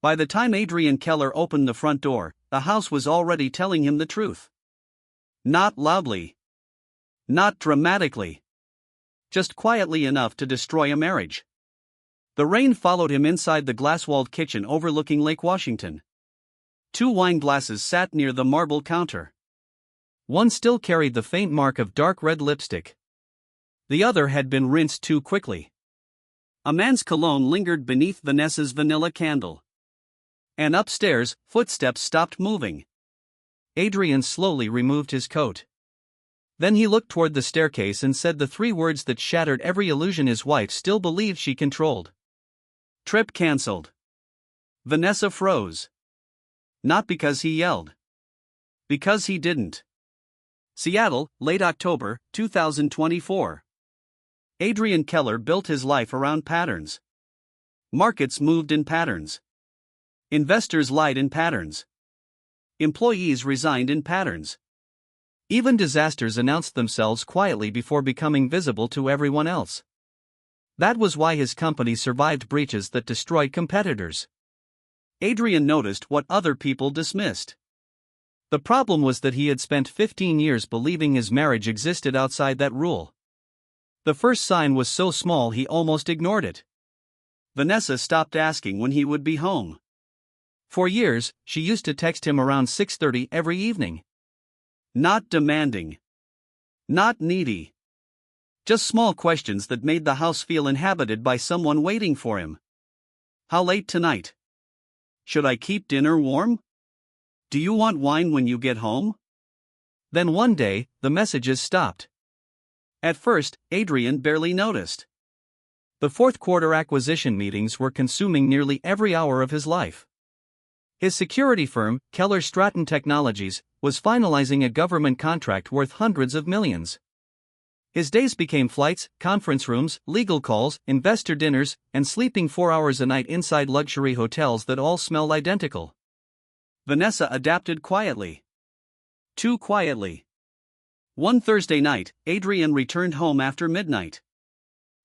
By the time Adrian Keller opened the front door, the house was already telling him the truth. Not loudly. Not dramatically. Just quietly enough to destroy a marriage. The rain followed him inside the glass-walled kitchen overlooking Lake Washington. 2 wine glasses sat near the marble counter. One still carried the faint mark of dark red lipstick. The other had been rinsed too quickly. A man's cologne lingered beneath Vanessa's vanilla candle. And upstairs, footsteps stopped moving. Adrian slowly removed his coat. Then he looked toward the staircase and said the 3 words that shattered every illusion his wife still believed she controlled. Trip cancelled. Vanessa froze. Not because he yelled. Because he didn't. Seattle, late October, 2024. Adrian Keller built his life around patterns. Markets moved in patterns. Investors lied in patterns. Employees resigned in patterns. Even disasters announced themselves quietly before becoming visible to everyone else. That was why his company survived breaches that destroyed competitors. Adrian noticed what other people dismissed. The problem was that he had spent 15 years believing his marriage existed outside that rule. The first sign was so small he almost ignored it. Vanessa stopped asking when he would be home. For years, she used to text him around 6:30 every evening. Not demanding. Not needy. Just small questions that made the house feel inhabited by someone waiting for him. How late tonight? Should I keep dinner warm? Do you want wine when you get home? Then one day, the messages stopped. At first, Adrian barely noticed. The fourth quarter acquisition meetings were consuming nearly every hour of his life. His security firm, Keller Stratton Technologies, was finalizing a government contract worth hundreds of millions. His days became flights, conference rooms, legal calls, investor dinners, and sleeping 4 hours a night inside luxury hotels that all smelled identical. Vanessa adapted quietly. Too quietly. One Thursday night, Adrian returned home after midnight.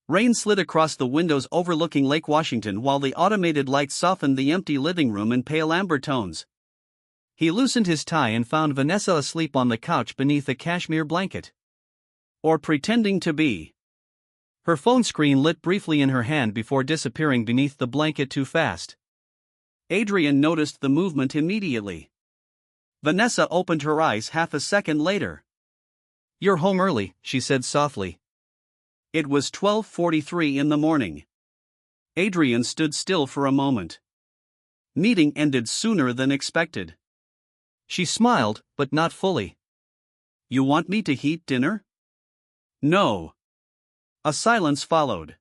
Rain slid across the windows overlooking Lake Washington while the automated lights softened the empty living room in pale amber tones. He loosened his tie and found Vanessa asleep on the couch beneath a cashmere blanket. Or pretending to be. Her phone screen lit briefly in her hand before disappearing beneath the blanket too fast. Adrian noticed the movement immediately. Vanessa opened her eyes half a second later. "You're home early," she said softly. It was 12:43 in the morning. Adrian stood still for a moment. Meeting ended sooner than expected. She smiled, but not fully. "You want me to heat dinner?" "No." A silence followed.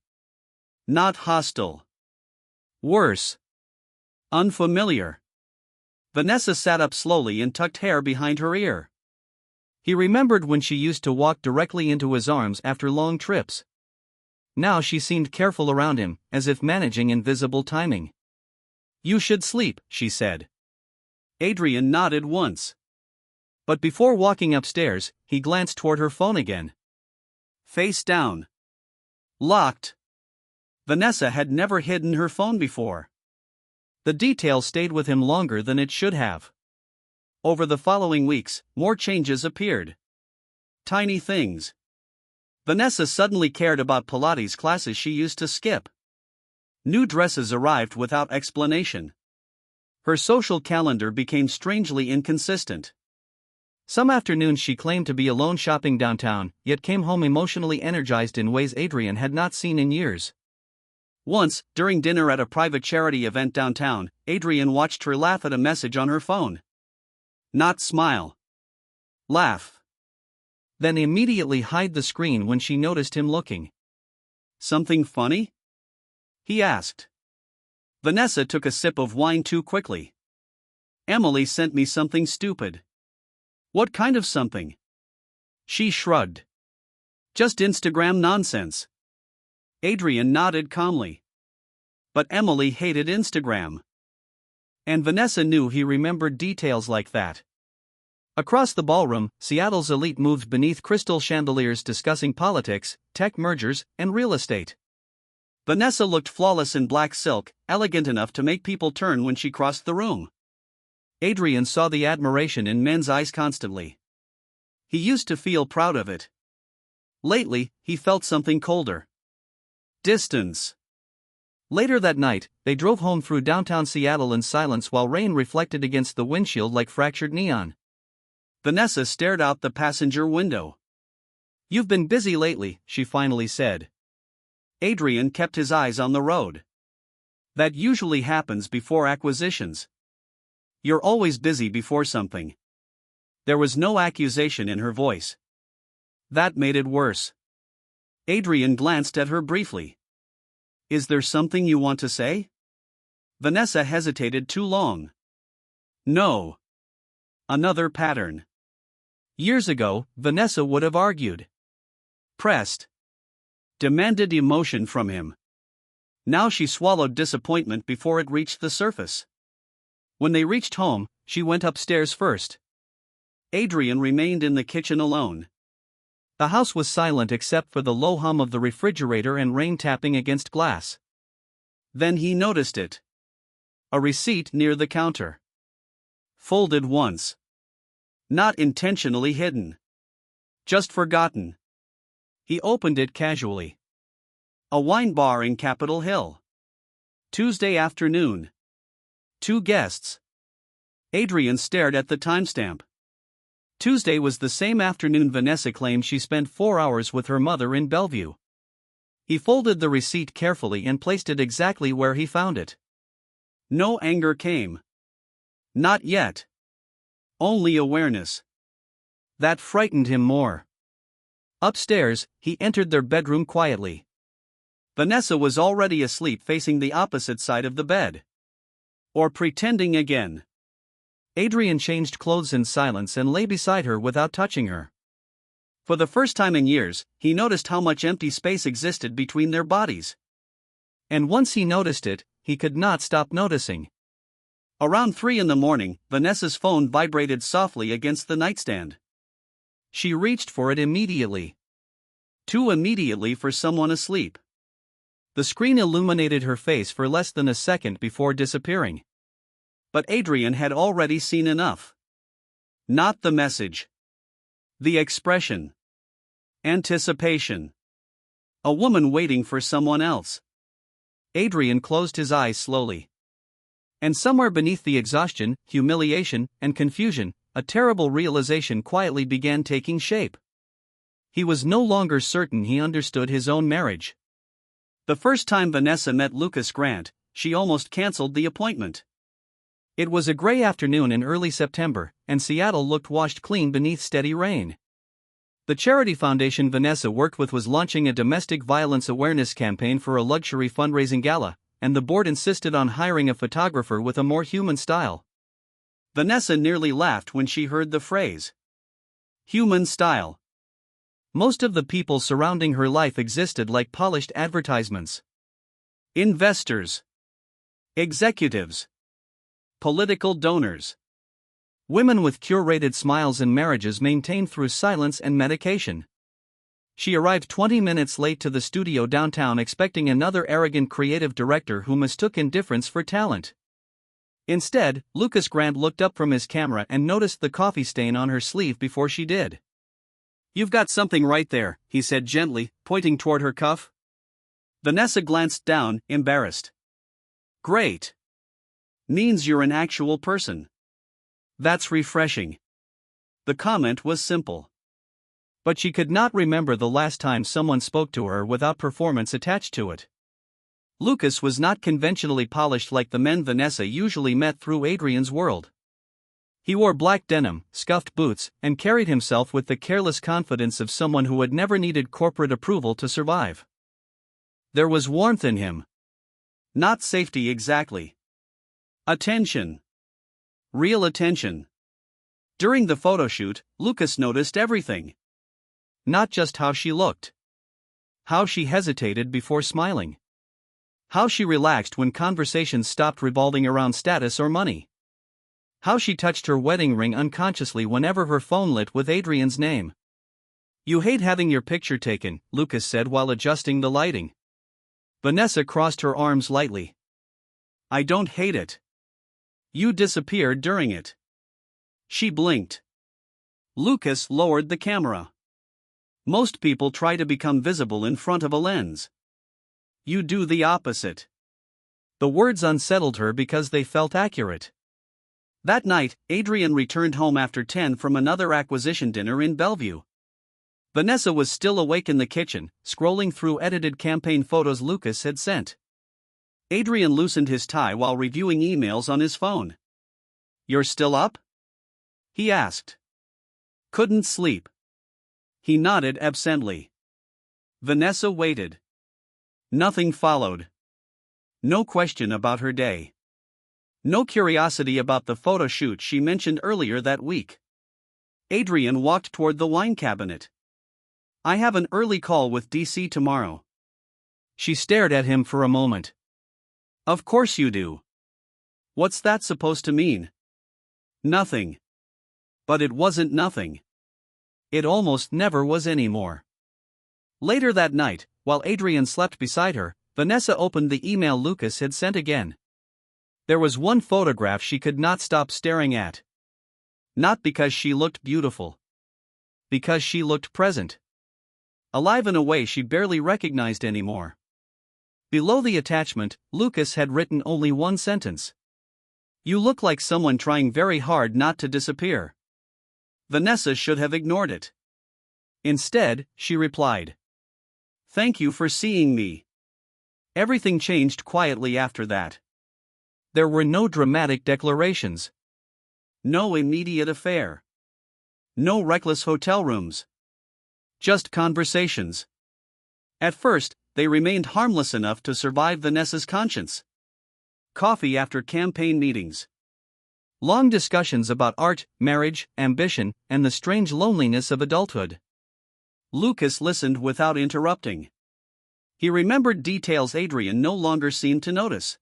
Not hostile. Worse. Unfamiliar. Vanessa sat up slowly and tucked hair behind her ear. He remembered when she used to walk directly into his arms after long trips. Now she seemed careful around him, as if managing invisible timing. "You should sleep," she said. Adrian nodded once. But before walking upstairs, he glanced toward her phone again. Face down. Locked. Vanessa had never hidden her phone before. The detail stayed with him longer than it should have. Over the following weeks, more changes appeared. Tiny things. Vanessa suddenly cared about Pilates classes she used to skip. New dresses arrived without explanation. Her social calendar became strangely inconsistent. Some afternoons she claimed to be alone shopping downtown, yet came home emotionally energized in ways Adrian had not seen in years. Once, during dinner at a private charity event downtown, Adrian watched her laugh at a message on her phone. Not smile. Laugh. Then immediately hide the screen when she noticed him looking. "Something funny?" he asked. Vanessa took a sip of wine too quickly. "Emily sent me something stupid." "What kind of something?" She shrugged. "Just Instagram nonsense." Adrian nodded calmly. But Emily hated Instagram. And Vanessa knew he remembered details like that. Across the ballroom, Seattle's elite moved beneath crystal chandeliers discussing politics, tech mergers, and real estate. Vanessa looked flawless in black silk, elegant enough to make people turn when she crossed the room. Adrian saw the admiration in men's eyes constantly. He used to feel proud of it. Lately, he felt something colder. Distance. Later that night, they drove home through downtown Seattle in silence while rain reflected against the windshield like fractured neon. Vanessa stared out the passenger window. "You've been busy lately," she finally said. Adrian kept his eyes on the road. "That usually happens before acquisitions. You're always busy before something." There was no accusation in her voice. That made it worse. Adrian glanced at her briefly. "Is there something you want to say?" Vanessa hesitated too long. "No." Another pattern. Years ago, Vanessa would have argued. Pressed. Demanded emotion from him. Now she swallowed disappointment before it reached the surface. When they reached home, she went upstairs first. Adrian remained in the kitchen alone. The house was silent except for the low hum of the refrigerator and rain tapping against glass. Then he noticed it. A receipt near the counter. Folded once. Not intentionally hidden. Just forgotten. He opened it casually. A wine bar in Capitol Hill. Tuesday afternoon. 2 guests. Adrian stared at the timestamp. Tuesday was the same afternoon Vanessa claimed she spent 4 hours with her mother in Bellevue. He folded the receipt carefully and placed it exactly where he found it. No anger came. Not yet. Only awareness. That frightened him more. Upstairs, he entered their bedroom quietly. Vanessa was already asleep facing the opposite side of the bed. Or pretending again. Adrian changed clothes in silence and lay beside her without touching her. For the first time in years, he noticed how much empty space existed between their bodies. And once he noticed it, he could not stop noticing. Around 3 a.m, Vanessa's phone vibrated softly against the nightstand. She reached for it immediately. Too immediately for someone asleep. The screen illuminated her face for less than a second before disappearing. But Adrian had already seen enough. Not the message. The expression. Anticipation. A woman waiting for someone else. Adrian closed his eyes slowly. And somewhere beneath the exhaustion, humiliation, and confusion, a terrible realization quietly began taking shape. He was no longer certain he understood his own marriage. The first time Vanessa met Lucas Grant, she almost canceled the appointment. It was a gray afternoon in early September, and Seattle looked washed clean beneath steady rain. The charity foundation Vanessa worked with was launching a domestic violence awareness campaign for a luxury fundraising gala, and the board insisted on hiring a photographer with a more human style. Vanessa nearly laughed when she heard the phrase. Human style. Most of the people surrounding her life existed like polished advertisements. Investors. Executives. Political donors. Women with curated smiles and marriages maintained through silence and medication. She arrived 20 minutes late to the studio downtown expecting another arrogant creative director who mistook indifference for talent. Instead, Lucas Grant looked up from his camera and noticed the coffee stain on her sleeve before she did. "You've got something right there," he said gently, pointing toward her cuff. Vanessa glanced down, embarrassed. "Great. Means you're an actual person. That's refreshing." The comment was simple. But she could not remember the last time someone spoke to her without performance attached to it. Lucas was not conventionally polished like the men Vanessa usually met through Adrian's world. He wore black denim, scuffed boots, and carried himself with the careless confidence of someone who had never needed corporate approval to survive. There was warmth in him. Not safety exactly. Attention. Real attention. During the photoshoot, Lucas noticed everything. Not just how she looked. How she hesitated before smiling. How she relaxed when conversations stopped revolving around status or money. How she touched her wedding ring unconsciously whenever her phone lit with Adrian's name. "You hate having your picture taken," Lucas said while adjusting the lighting. Vanessa crossed her arms lightly. I don't hate it. You disappeared during it. She blinked. Lucas lowered the camera. Most people try to become visible in front of a lens. You do the opposite. The words unsettled her because they felt accurate. That night, Adrian returned home after 10 from another acquisition dinner in Bellevue. Vanessa was still awake in the kitchen, scrolling through edited campaign photos Lucas had sent. Adrian loosened his tie while reviewing emails on his phone. You're still up? He asked. Couldn't sleep. He nodded absently. Vanessa waited. Nothing followed. No question about her day. No curiosity about the photo shoot she mentioned earlier that week. Adrian walked toward the wine cabinet. I have an early call with DC tomorrow. She stared at him for a moment. Of course you do. What's that supposed to mean? Nothing. But it wasn't nothing. It almost never was anymore. Later that night, while Adrian slept beside her, Vanessa opened the email Lucas had sent again. There was one photograph she could not stop staring at. Not because she looked beautiful. Because she looked present. Alive in a way she barely recognized anymore. Below the attachment, Lucas had written only one sentence. You look like someone trying very hard not to disappear. Vanessa should have ignored it. Instead, she replied. Thank you for seeing me. Everything changed quietly after that. There were no dramatic declarations. No immediate affair. No reckless hotel rooms. Just conversations. At first, they remained harmless enough to survive Vanessa's conscience. Coffee after campaign meetings. Long discussions about art, marriage, ambition, and the strange loneliness of adulthood. Lucas listened without interrupting. He remembered details Adrian no longer seemed to notice.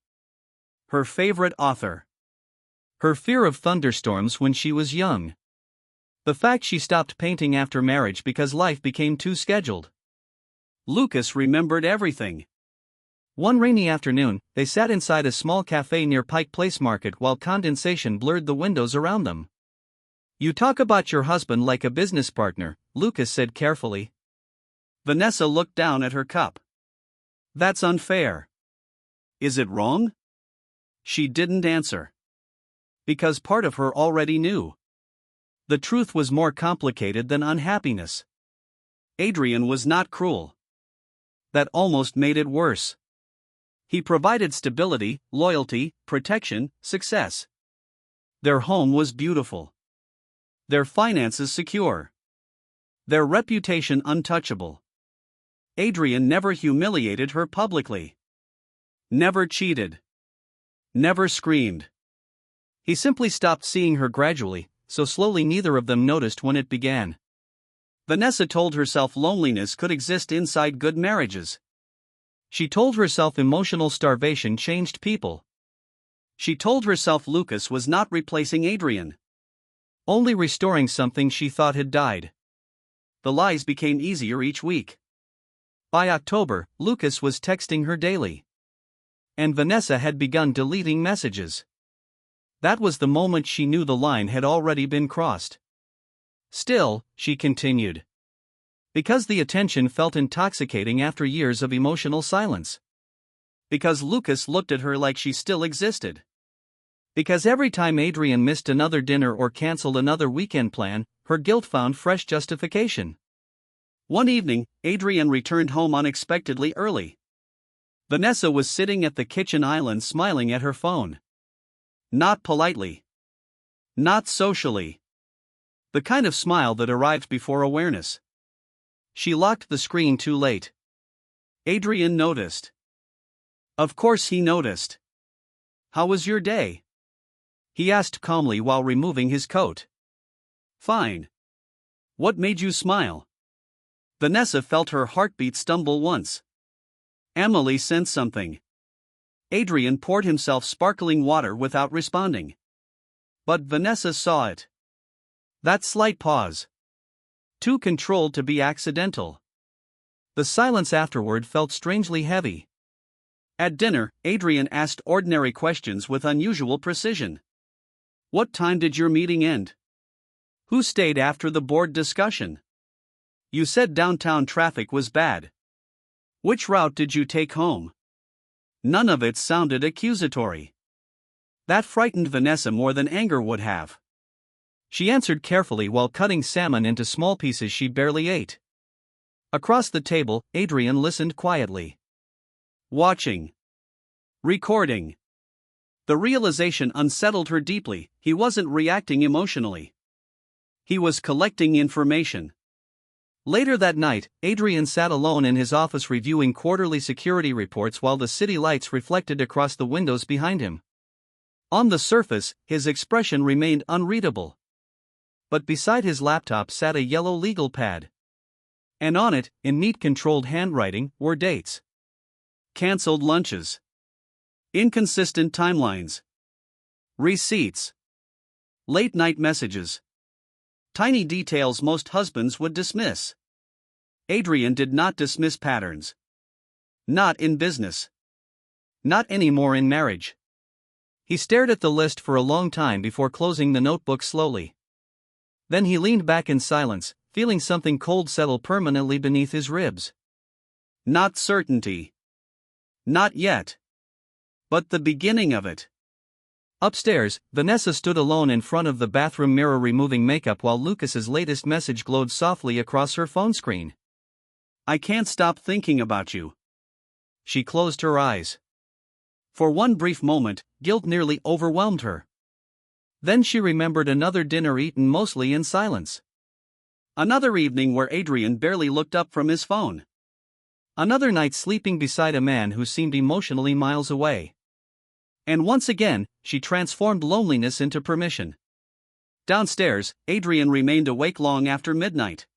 Her favorite author. Her fear of thunderstorms when she was young. The fact she stopped painting after marriage because life became too scheduled. Lucas remembered everything. One rainy afternoon, they sat inside a small cafe near Pike Place Market while condensation blurred the windows around them. You talk about your husband like a business partner, Lucas said carefully. Vanessa looked down at her cup. That's unfair. Is it wrong? She didn't answer. Because part of her already knew. The truth was more complicated than unhappiness. Adrian was not cruel. That almost made it worse. He provided stability, loyalty, protection, success. Their home was beautiful. Their finances secure. Their reputation untouchable. Adrian never humiliated her publicly. Never cheated. Never screamed. He simply stopped seeing her gradually, so slowly neither of them noticed when it began. Vanessa told herself loneliness could exist inside good marriages. She told herself emotional starvation changed people. She told herself Lucas was not replacing Adrian. Only restoring something she thought had died. The lies became easier each week. By October, Lucas was texting her daily. And Vanessa had begun deleting messages. That was the moment she knew the line had already been crossed. Still, she continued. Because the attention felt intoxicating after years of emotional silence. Because Lucas looked at her like she still existed. Because every time Adrian missed another dinner or canceled another weekend plan, her guilt found fresh justification. One evening, Adrian returned home unexpectedly early. Vanessa was sitting at the kitchen island smiling at her phone. Not politely. Not socially. The kind of smile that arrived before awareness. She locked the screen too late. Adrian noticed. Of course he noticed. How was your day? He asked calmly while removing his coat. Fine. What made you smile? Vanessa felt her heartbeat stumble once. Emily sent something. Adrian poured himself sparkling water without responding. But Vanessa saw it. That slight pause. Too controlled to be accidental. The silence afterward felt strangely heavy. At dinner, Adrian asked ordinary questions with unusual precision. What time did your meeting end? Who stayed after the board discussion? You said downtown traffic was bad. Which route did you take home? None of it sounded accusatory. That frightened Vanessa more than anger would have. She answered carefully while cutting salmon into small pieces she barely ate. Across the table, Adrian listened quietly. Watching. Recording. The realization unsettled her deeply. He wasn't reacting emotionally. He was collecting information. Later that night, Adrian sat alone in his office reviewing quarterly security reports while the city lights reflected across the windows behind him. On the surface, his expression remained unreadable. But beside his laptop sat a yellow legal pad. And on it, in neat controlled handwriting, were dates. Cancelled lunches. Inconsistent timelines. Receipts. Late-night messages. Tiny details most husbands would dismiss. Adrian did not dismiss patterns. Not in business. Not anymore in marriage. He stared at the list for a long time before closing the notebook slowly. Then he leaned back in silence, feeling something cold settle permanently beneath his ribs. Not certainty. Not yet. But the beginning of it. Upstairs, Vanessa stood alone in front of the bathroom mirror removing makeup while Lucas's latest message glowed softly across her phone screen. I can't stop thinking about you. She closed her eyes. For one brief moment, guilt nearly overwhelmed her. Then she remembered another dinner eaten mostly in silence. Another evening where Adrian barely looked up from his phone. Another night sleeping beside a man who seemed emotionally miles away. And once again, she transformed loneliness into permission. Downstairs, Adrian remained awake long after midnight,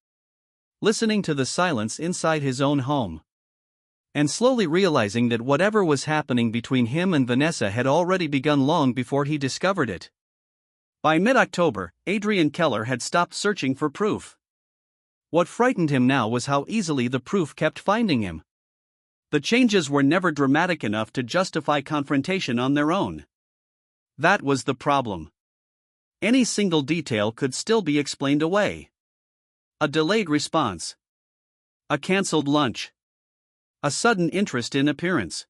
listening to the silence inside his own home. And slowly realizing that whatever was happening between him and Vanessa had already begun long before he discovered it. By mid-October, Adrian Keller had stopped searching for proof. What frightened him now was how easily the proof kept finding him. The changes were never dramatic enough to justify confrontation on their own. That was the problem. Any single detail could still be explained away. A delayed response. A cancelled lunch. A sudden interest in appearance.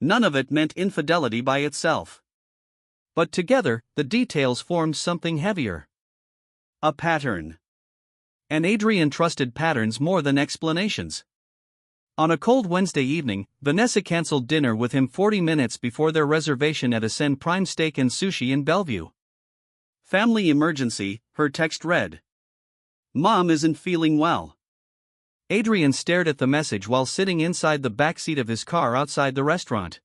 None of it meant infidelity by itself. But together, the details formed something heavier. A pattern. And Adrian trusted patterns more than explanations. On a cold Wednesday evening, Vanessa canceled dinner with him 40 minutes before their reservation at Ascend Prime Steak and Sushi in Bellevue. Family emergency, her text read. Mom isn't feeling well. Adrian stared at the message while sitting inside the back seat of his car outside the restaurant.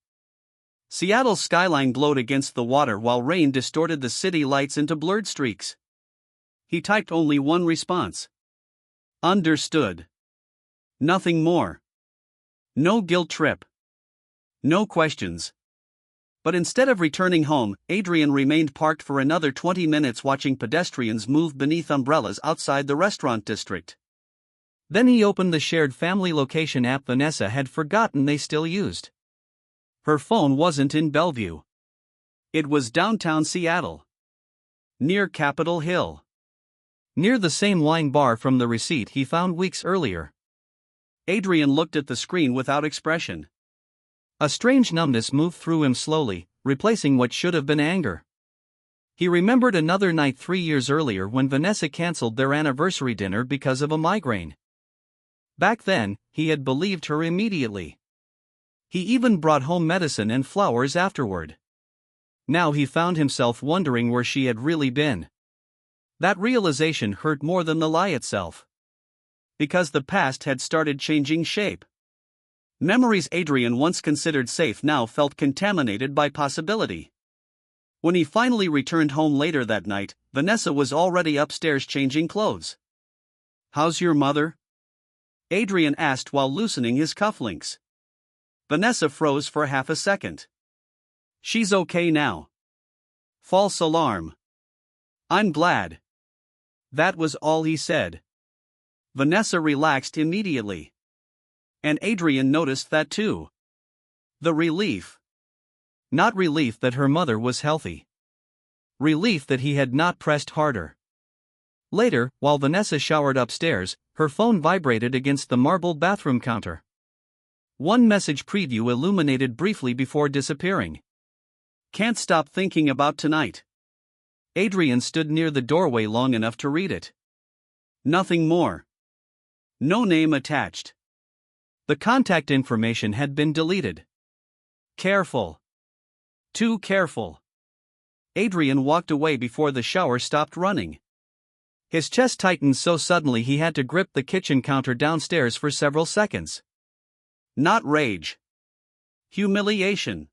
Seattle's skyline glowed against the water while rain distorted the city lights into blurred streaks. He typed only one response. Understood. Nothing more. No guilt trip. No questions. But instead of returning home, Adrian remained parked for another 20 minutes watching pedestrians move beneath umbrellas outside the restaurant district. Then he opened the shared family location app Vanessa had forgotten they still used. Her phone wasn't in Bellevue. It was downtown Seattle. Near Capitol Hill. Near the same wine bar from the receipt he found weeks earlier. Adrian looked at the screen without expression. A strange numbness moved through him slowly, replacing what should have been anger. He remembered another night 3 years earlier when Vanessa canceled their anniversary dinner because of a migraine. Back then, he had believed her immediately. He even brought home medicine and flowers afterward. Now he found himself wondering where she had really been. That realization hurt more than the lie itself. Because the past had started changing shape. Memories Adrian once considered safe now felt contaminated by possibility. When he finally returned home later that night, Vanessa was already upstairs changing clothes. How's your mother? Adrian asked while loosening his cufflinks. Vanessa froze for half a second. She's okay now. False alarm. I'm glad. That was all he said. Vanessa relaxed immediately. And Adrian noticed that too. The relief. Not relief that her mother was healthy. Relief that he had not pressed harder. Later, while Vanessa showered upstairs, her phone vibrated against the marble bathroom counter. One message preview illuminated briefly before disappearing. Can't stop thinking about tonight. Adrian stood near the doorway long enough to read it. Nothing more. No name attached. The contact information had been deleted. Careful. Too careful. Adrian walked away before the shower stopped running. His chest tightened so suddenly he had to grip the kitchen counter downstairs for several seconds. Not rage. Humiliation.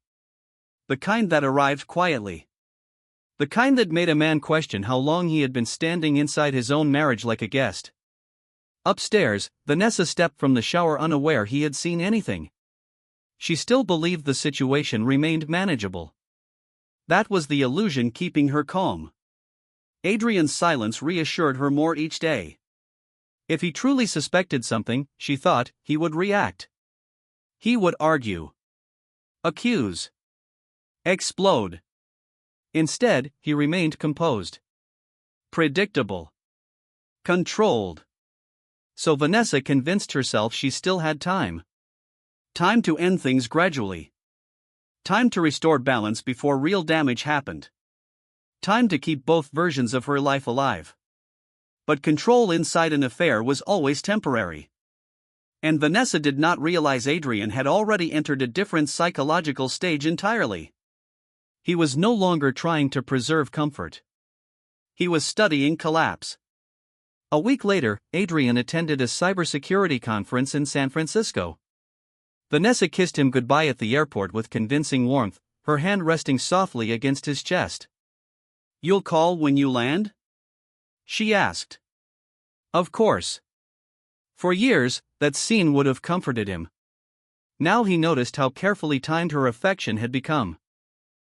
The kind that arrived quietly. The kind that made a man question how long he had been standing inside his own marriage like a guest. Upstairs, Vanessa stepped from the shower unaware he had seen anything. She still believed the situation remained manageable. That was the illusion keeping her calm. Adrian's silence reassured her more each day. If he truly suspected something, she thought, he would react. He would argue. Accuse. Explode. Instead, he remained composed. Predictable. Controlled. So Vanessa convinced herself she still had time. Time to end things gradually. Time to restore balance before real damage happened. Time to keep both versions of her life alive. But control inside an affair was always temporary. And Vanessa did not realize Adrian had already entered a different psychological stage entirely. He was no longer trying to preserve comfort. He was studying collapse. A week later, Adrian attended a cybersecurity conference in San Francisco. Vanessa kissed him goodbye at the airport with convincing warmth, her hand resting softly against his chest. "You'll call when you land?" she asked. Of course. For years, that scene would have comforted him. Now he noticed how carefully timed her affection had become.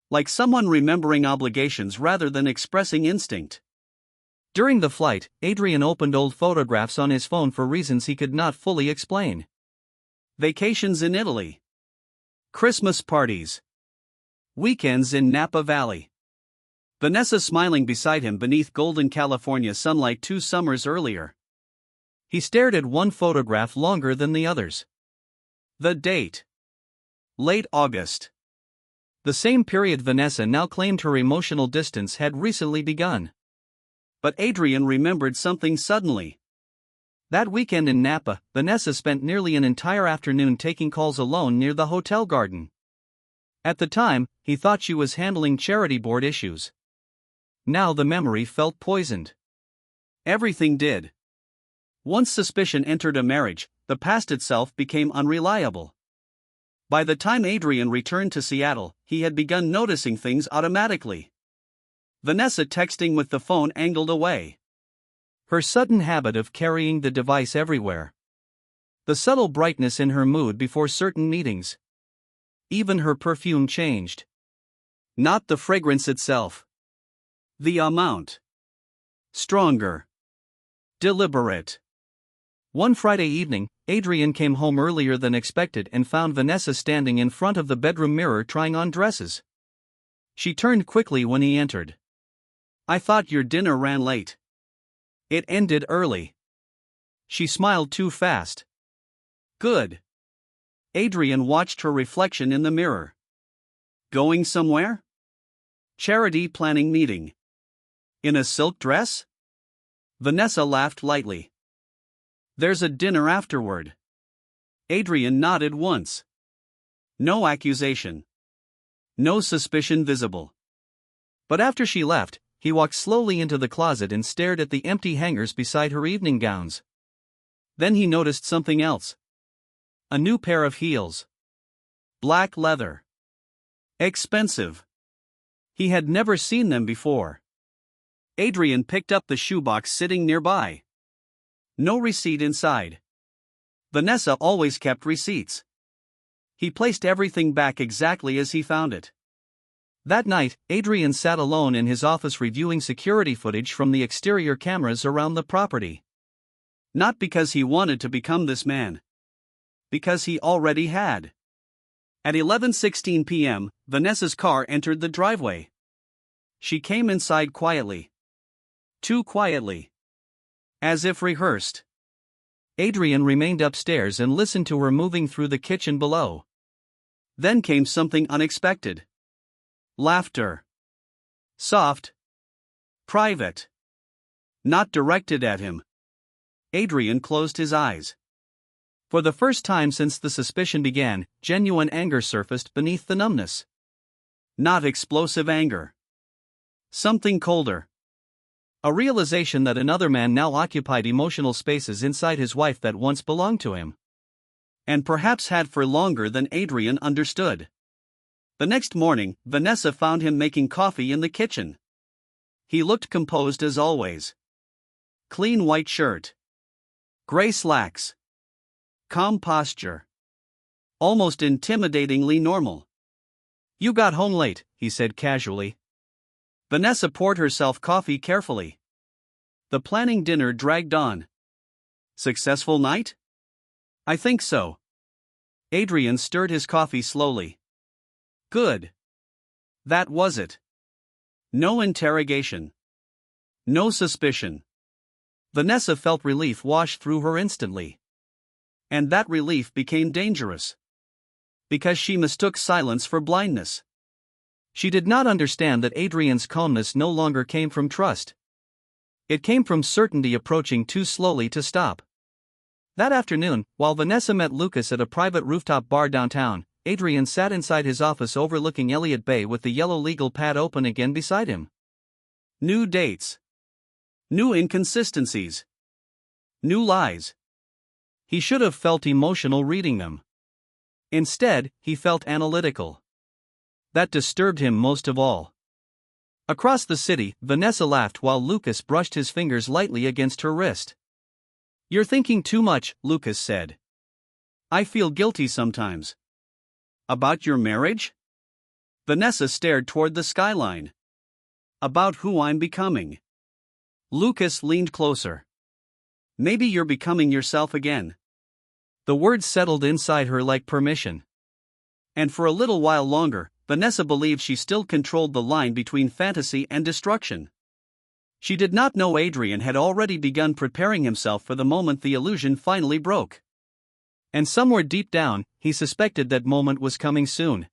Like someone remembering obligations rather than expressing instinct. During the flight, Adrian opened old photographs on his phone for reasons he could not fully explain. Vacations in Italy. Christmas parties. Weekends in Napa Valley. Vanessa smiling beside him beneath golden California sunlight 2 summers earlier. He stared at one photograph longer than the others. The date. Late August. The same period Vanessa now claimed her emotional distance had recently begun. But Adrian remembered something suddenly. That weekend in Napa, Vanessa spent nearly an entire afternoon taking calls alone near the hotel garden. At the time, he thought she was handling charity board issues. Now the memory felt poisoned. Everything did. Once suspicion entered a marriage, the past itself became unreliable. By the time Adrian returned to Seattle, he had begun noticing things automatically. Vanessa texting with the phone angled away. Her sudden habit of carrying the device everywhere. The subtle brightness in her mood before certain meetings. Even her perfume changed. Not the fragrance itself. The amount. Stronger. Deliberate. One Friday evening, Adrian came home earlier than expected and found Vanessa standing in front of the bedroom mirror trying on dresses. She turned quickly when he entered. "I thought your dinner ran late." "It ended early." She smiled too fast. "Good." Adrian watched her reflection in the mirror. "Going somewhere?" "Charity planning meeting." "In a silk dress?" Vanessa laughed lightly. "There's a dinner afterward." Adrian nodded once. No accusation. No suspicion visible. But after she left, he walked slowly into the closet and stared at the empty hangers beside her evening gowns. Then he noticed something else. A new pair of heels. Black leather. Expensive. He had never seen them before. Adrian picked up the shoebox sitting nearby. No receipt inside. Vanessa always kept receipts. He placed everything back exactly as he found it. That night, Adrian sat alone in his office reviewing security footage from the exterior cameras around the property. Not because he wanted to become this man. Because he already had. At 11:16 p.m., Vanessa's car entered the driveway. She came inside quietly. Too quietly. As if rehearsed. Adrian remained upstairs and listened to her moving through the kitchen below. Then came something unexpected. Laughter. Soft. Private. Not directed at him. Adrian closed his eyes. For the first time since the suspicion began, genuine anger surfaced beneath the numbness. Not explosive anger. Something colder. A realization that another man now occupied emotional spaces inside his wife that once belonged to him. And perhaps had for longer than Adrian understood. The next morning, Vanessa found him making coffee in the kitchen. He looked composed as always. Clean white shirt. Gray slacks. Calm posture. Almost intimidatingly normal. "You got home late," he said casually. Vanessa poured herself coffee carefully. The planning dinner dragged on. Successful night? I think so. Adrian stirred his coffee slowly. Good. That was it. No interrogation. No suspicion. Vanessa felt relief wash through her instantly. And that relief became dangerous. Because she mistook silence for blindness. She did not understand that Adrian's calmness no longer came from trust. It came from certainty approaching too slowly to stop. That afternoon, while Vanessa met Lucas at a private rooftop bar downtown, Adrian sat inside his office overlooking Elliott Bay with the yellow legal pad open again beside him. New dates. New inconsistencies. New lies. He should have felt emotional reading them. Instead, he felt analytical. That disturbed him most of all. Across the city, Vanessa laughed while Lucas brushed his fingers lightly against her wrist. "You're thinking too much," Lucas said. "I feel guilty sometimes." "About your marriage?" Vanessa stared toward the skyline. "About who I'm becoming." Lucas leaned closer. "Maybe you're becoming yourself again." The words settled inside her like permission. And for a little while longer, Vanessa believed she still controlled the line between fantasy and destruction. She did not know Adrian had already begun preparing himself for the moment the illusion finally broke. And somewhere deep down, he suspected that moment was coming soon.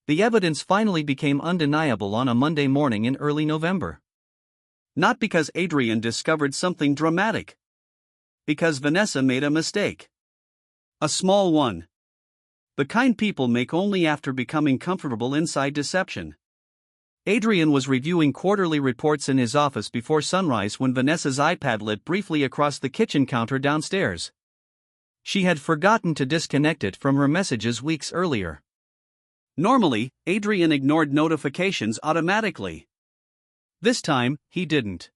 The evidence finally became undeniable on a Monday morning in early November. Not because Adrian discovered something dramatic. Because Vanessa made a mistake. A small one. The kind people make only after becoming comfortable inside deception. Adrian was reviewing quarterly reports in his office before sunrise when Vanessa's iPad lit briefly across the kitchen counter downstairs. She had forgotten to disconnect it from her messages weeks earlier. Normally, Adrian ignored notifications automatically. This time, he didn't.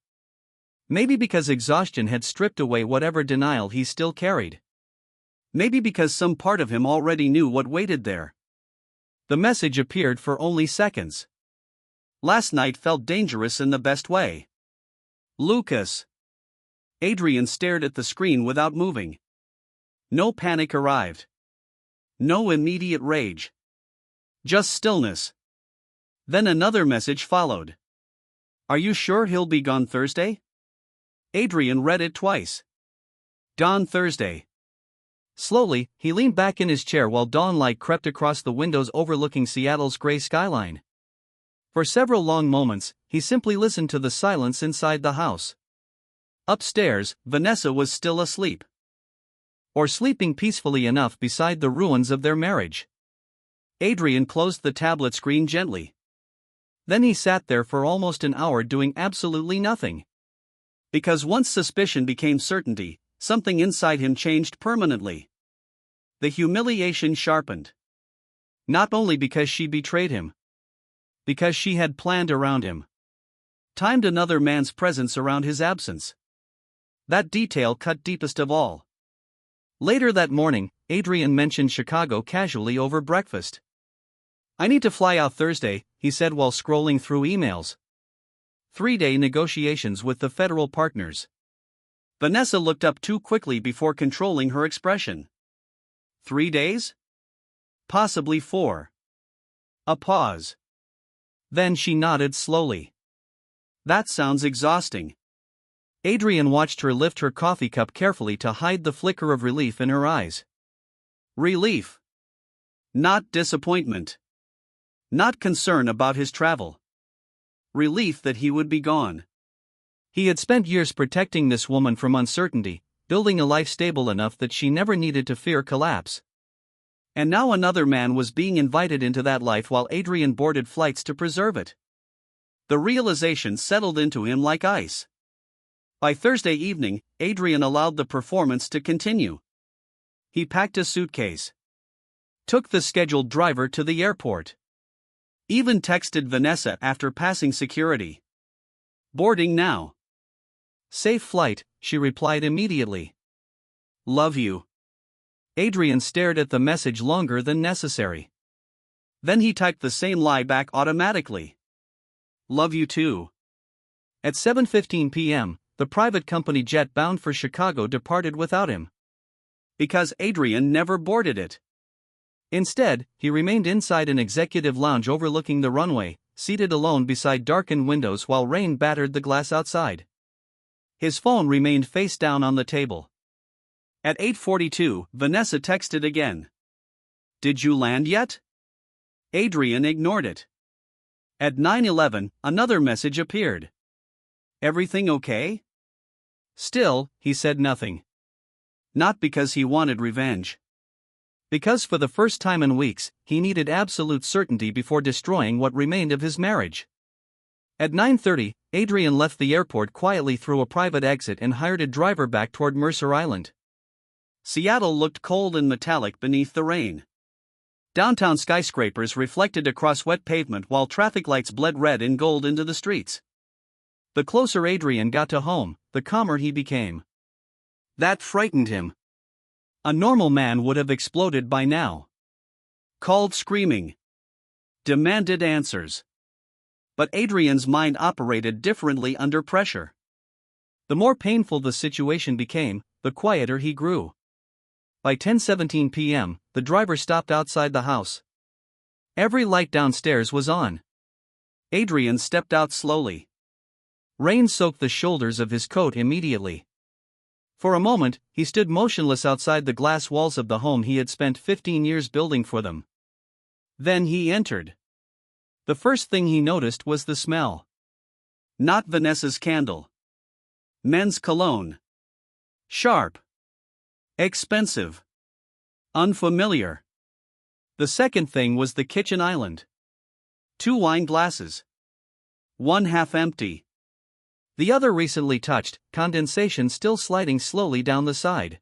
Maybe because exhaustion had stripped away whatever denial he still carried. Maybe because some part of him already knew what waited there. The message appeared for only seconds. Last night felt dangerous in the best way. Lucas. Adrian stared at the screen without moving. No panic arrived. No immediate rage. Just stillness. Then another message followed. "Are you sure he'll be gone Thursday?" Adrian read it twice. Gone Thursday. Slowly, he leaned back in his chair while dawnlight crept across the windows overlooking Seattle's gray skyline. For several long moments, he simply listened to the silence inside the house. Upstairs, Vanessa was still asleep. Or sleeping peacefully enough beside the ruins of their marriage. Adrian closed the tablet screen gently. Then he sat there for almost an hour doing absolutely nothing. Because once suspicion became certainty, something inside him changed permanently. The humiliation sharpened. Not only because she betrayed him. Because she had planned around him. Timed another man's presence around his absence. That detail cut deepest of all. Later that morning, Adrian mentioned Chicago casually over breakfast. "I need to fly out Thursday," he said while scrolling through emails. 3-day negotiations with the federal partners. Vanessa looked up too quickly before controlling her expression. 3 days? Possibly 4. A pause. Then she nodded slowly. That sounds exhausting. Adrian watched her lift her coffee cup carefully to hide the flicker of relief in her eyes. Relief. Not disappointment. Not concern about his travel. Relief that he would be gone. He had spent years protecting this woman from uncertainty, building a life stable enough that she never needed to fear collapse. And now another man was being invited into that life while Adrian boarded flights to preserve it. The realization settled into him like ice. By Thursday evening, Adrian allowed the performance to continue. He packed a suitcase. Took the scheduled driver to the airport. Even texted Vanessa after passing security. Boarding now. Safe flight, she replied immediately. Love you. Adrian stared at the message longer than necessary. Then he typed the same lie back automatically. Love you too. At 7:15 p.m., the private company jet bound for Chicago departed without him. Because Adrian never boarded it. Instead, he remained inside an executive lounge overlooking the runway, seated alone beside darkened windows while rain battered the glass outside. His phone remained face down on the table. At 8:42, Vanessa texted again. Did you land yet? Adrian ignored it. At 9:11, another message appeared. Everything okay? Still, he said nothing. Not because he wanted revenge. Because for the first time in weeks, he needed absolute certainty before destroying what remained of his marriage. At 9:30, Adrian left the airport quietly through a private exit and hired a driver back toward Mercer Island. Seattle looked cold and metallic beneath the rain. Downtown skyscrapers reflected across wet pavement while traffic lights bled red and gold into the streets. The closer Adrian got to home, the calmer he became. That frightened him. A normal man would have exploded by now. Called screaming. Demanded answers. But Adrian's mind operated differently under pressure. The more painful the situation became, the quieter he grew. By 10:17 p.m., the driver stopped outside the house. Every light downstairs was on. Adrian stepped out slowly. Rain soaked the shoulders of his coat immediately. For a moment, he stood motionless outside the glass walls of the home he had spent 15 years building for them. Then he entered. The first thing he noticed was the smell. Not Vanessa's candle. Men's cologne. Sharp. Expensive. Unfamiliar. The second thing was the kitchen island. 2 wine glasses. One half empty. The other recently touched, condensation still sliding slowly down the side.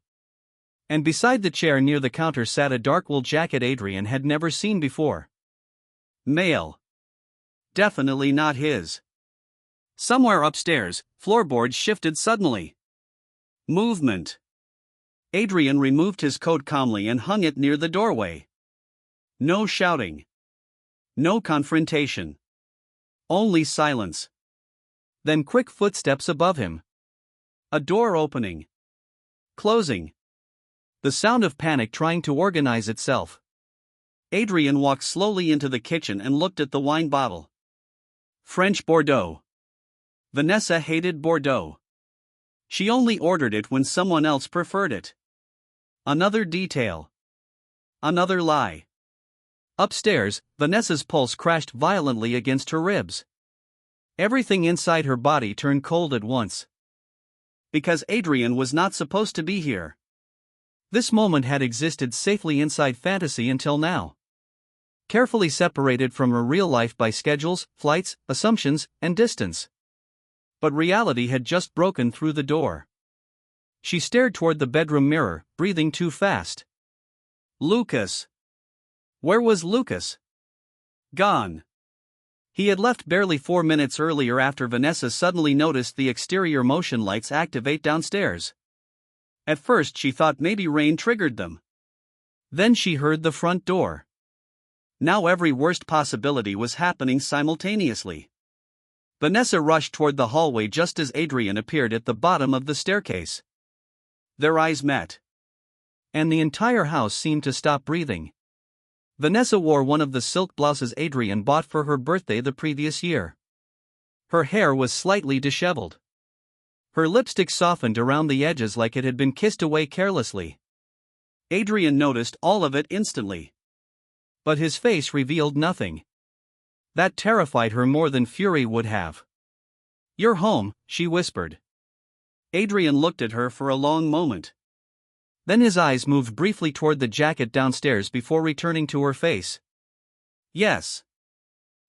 And beside the chair near the counter sat a dark wool jacket Adrian had never seen before. Male. Definitely not his. Somewhere upstairs, floorboards shifted suddenly. Movement. Adrian removed his coat calmly and hung it near the doorway. No shouting. No confrontation. Only silence. Then quick footsteps above him. A door opening. Closing. The sound of panic trying to organize itself. Adrian walked slowly into the kitchen and looked at the wine bottle. French Bordeaux. Vanessa hated Bordeaux. She only ordered it when someone else preferred it. Another detail. Another lie. Upstairs, Vanessa's pulse crashed violently against her ribs. Everything inside her body turned cold at once. Because Adrian was not supposed to be here. This moment had existed safely inside fantasy until now. Carefully separated from her real life by schedules, flights, assumptions, and distance. But reality had just broken through the door. She stared toward the bedroom mirror, breathing too fast. Lucas. Where was Lucas? Gone. He had left barely 4 minutes earlier after Vanessa suddenly noticed the exterior motion lights activate downstairs. At first she thought maybe rain triggered them. Then she heard the front door. Now every worst possibility was happening simultaneously. Vanessa rushed toward the hallway just as Adrian appeared at the bottom of the staircase. Their eyes met. And the entire house seemed to stop breathing. Vanessa wore one of the silk blouses Adrian bought for her birthday the previous year. Her hair was slightly disheveled. Her lipstick softened around the edges like it had been kissed away carelessly. Adrian noticed all of it instantly. But his face revealed nothing. That terrified her more than fury would have. "You're home," she whispered. Adrian looked at her for a long moment. Then his eyes moved briefly toward the jacket downstairs before returning to her face. Yes.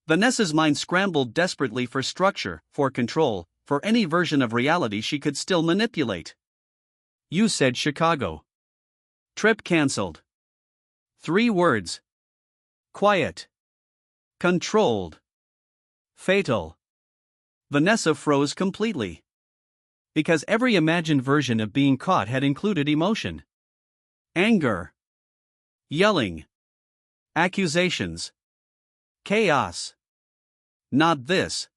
Vanessa's mind scrambled desperately for structure, for control, for any version of reality she could still manipulate. "You said Chicago. Trip cancelled." 3 words. Quiet. Controlled. Fatal. Vanessa froze completely. Because every imagined version of being caught had included emotion. Anger. Yelling. Accusations. Chaos. Not this.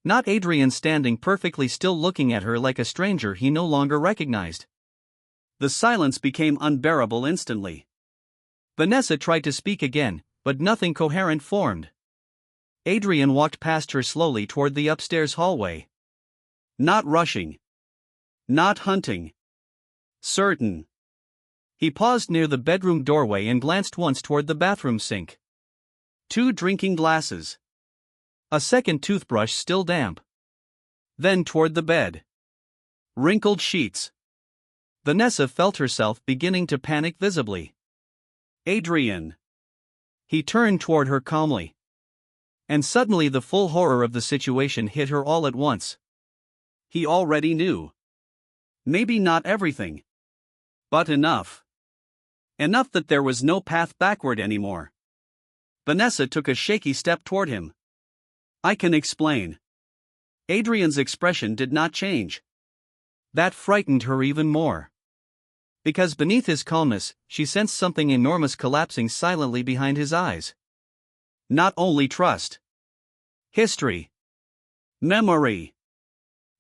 Not Adrian standing perfectly still looking at her like a stranger he no longer recognized. The silence became unbearable instantly. Vanessa tried to speak again, but nothing coherent formed. Adrian walked past her slowly toward the upstairs hallway. Not rushing. Not hunting. Certain. He paused near the bedroom doorway and glanced once toward the bathroom sink. 2 drinking glasses. A second toothbrush still damp. Then toward the bed. Wrinkled sheets. Vanessa felt herself beginning to panic visibly. Adrian. He turned toward her calmly. And suddenly the full horror of the situation hit her all at once. He already knew. Maybe not everything. But enough. Enough that there was no path backward anymore. Vanessa took a shaky step toward him. "I can explain." Adrian's expression did not change. That frightened her even more. Because beneath his calmness, she sensed something enormous collapsing silently behind his eyes. Not only trust. History. Memory.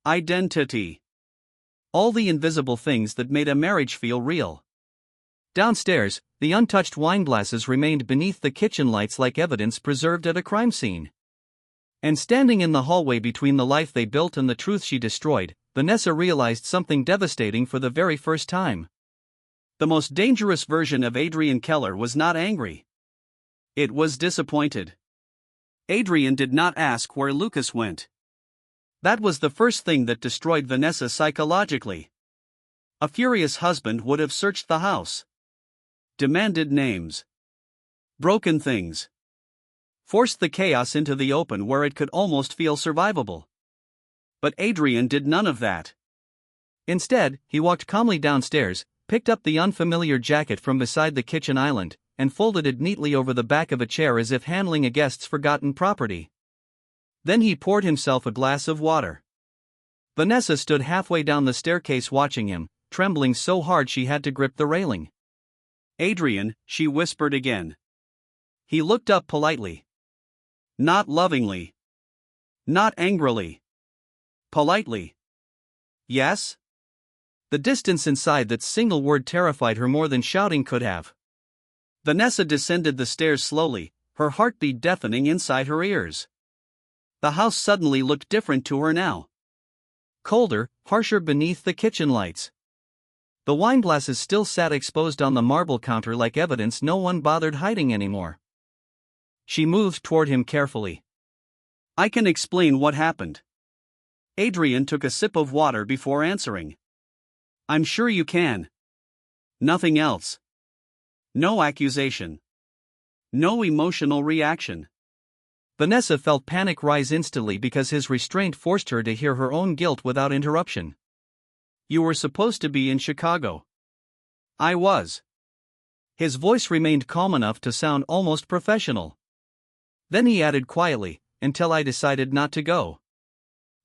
Identity. All the invisible things that made a marriage feel real. Downstairs, the untouched wine glasses remained beneath the kitchen lights like evidence preserved at a crime scene. And standing in the hallway between the life they built and the truth she destroyed, Vanessa realized something devastating for the very first time. The most dangerous version of Adrian Keller was not angry. It was disappointed. Adrian did not ask where Lucas went. That was the first thing that destroyed Vanessa psychologically. A furious husband would have searched the house. Demanded names. Broken things. Forced the chaos into the open where it could almost feel survivable. But Adrian did none of that. Instead, he walked calmly downstairs, picked up the unfamiliar jacket from beside the kitchen island, and folded it neatly over the back of a chair as if handling a guest's forgotten property. Then he poured himself a glass of water. Vanessa stood halfway down the staircase watching him, trembling so hard she had to grip the railing. "Adrian," she whispered again. He looked up politely. Not lovingly. Not angrily. Politely. "Yes?" The distance inside that single word terrified her more than shouting could have. Vanessa descended the stairs slowly, her heartbeat deafening inside her ears. The house suddenly looked different to her now. Colder, harsher beneath the kitchen lights. The wineglasses still sat exposed on the marble counter like evidence no one bothered hiding anymore. She moved toward him carefully. "I can explain what happened." Adrian took a sip of water before answering. "I'm sure you can. Nothing else. No accusation. No emotional reaction." Vanessa felt panic rise instantly because his restraint forced her to hear her own guilt without interruption. "You were supposed to be in Chicago." "I was." His voice remained calm enough to sound almost professional. Then he added quietly, "Until I decided not to go."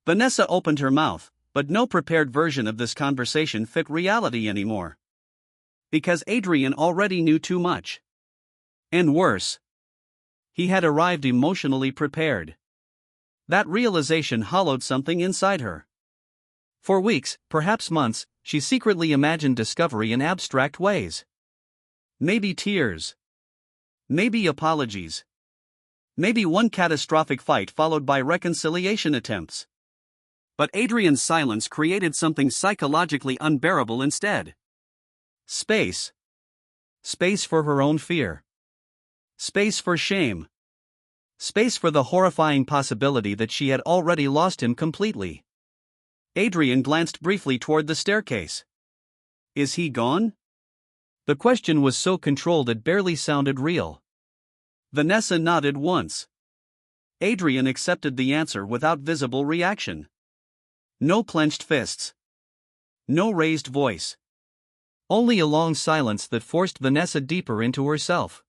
Vanessa opened her mouth, but no prepared version of this conversation fit reality anymore. Because Adrian already knew too much. And worse, he had arrived emotionally prepared. That realization hollowed something inside her. For weeks, perhaps months, she secretly imagined discovery in abstract ways. Maybe tears. Maybe apologies. Maybe one catastrophic fight followed by reconciliation attempts. But Adrian's silence created something psychologically unbearable instead. Space. Space for her own fear. Space for shame. Space for the horrifying possibility that she had already lost him completely. Adrian glanced briefly toward the staircase. Is he gone? The question was so controlled it barely sounded real. Vanessa nodded once. Adrian accepted the answer without visible reaction. No clenched fists. No raised voice. Only a long silence that forced Vanessa deeper into herself.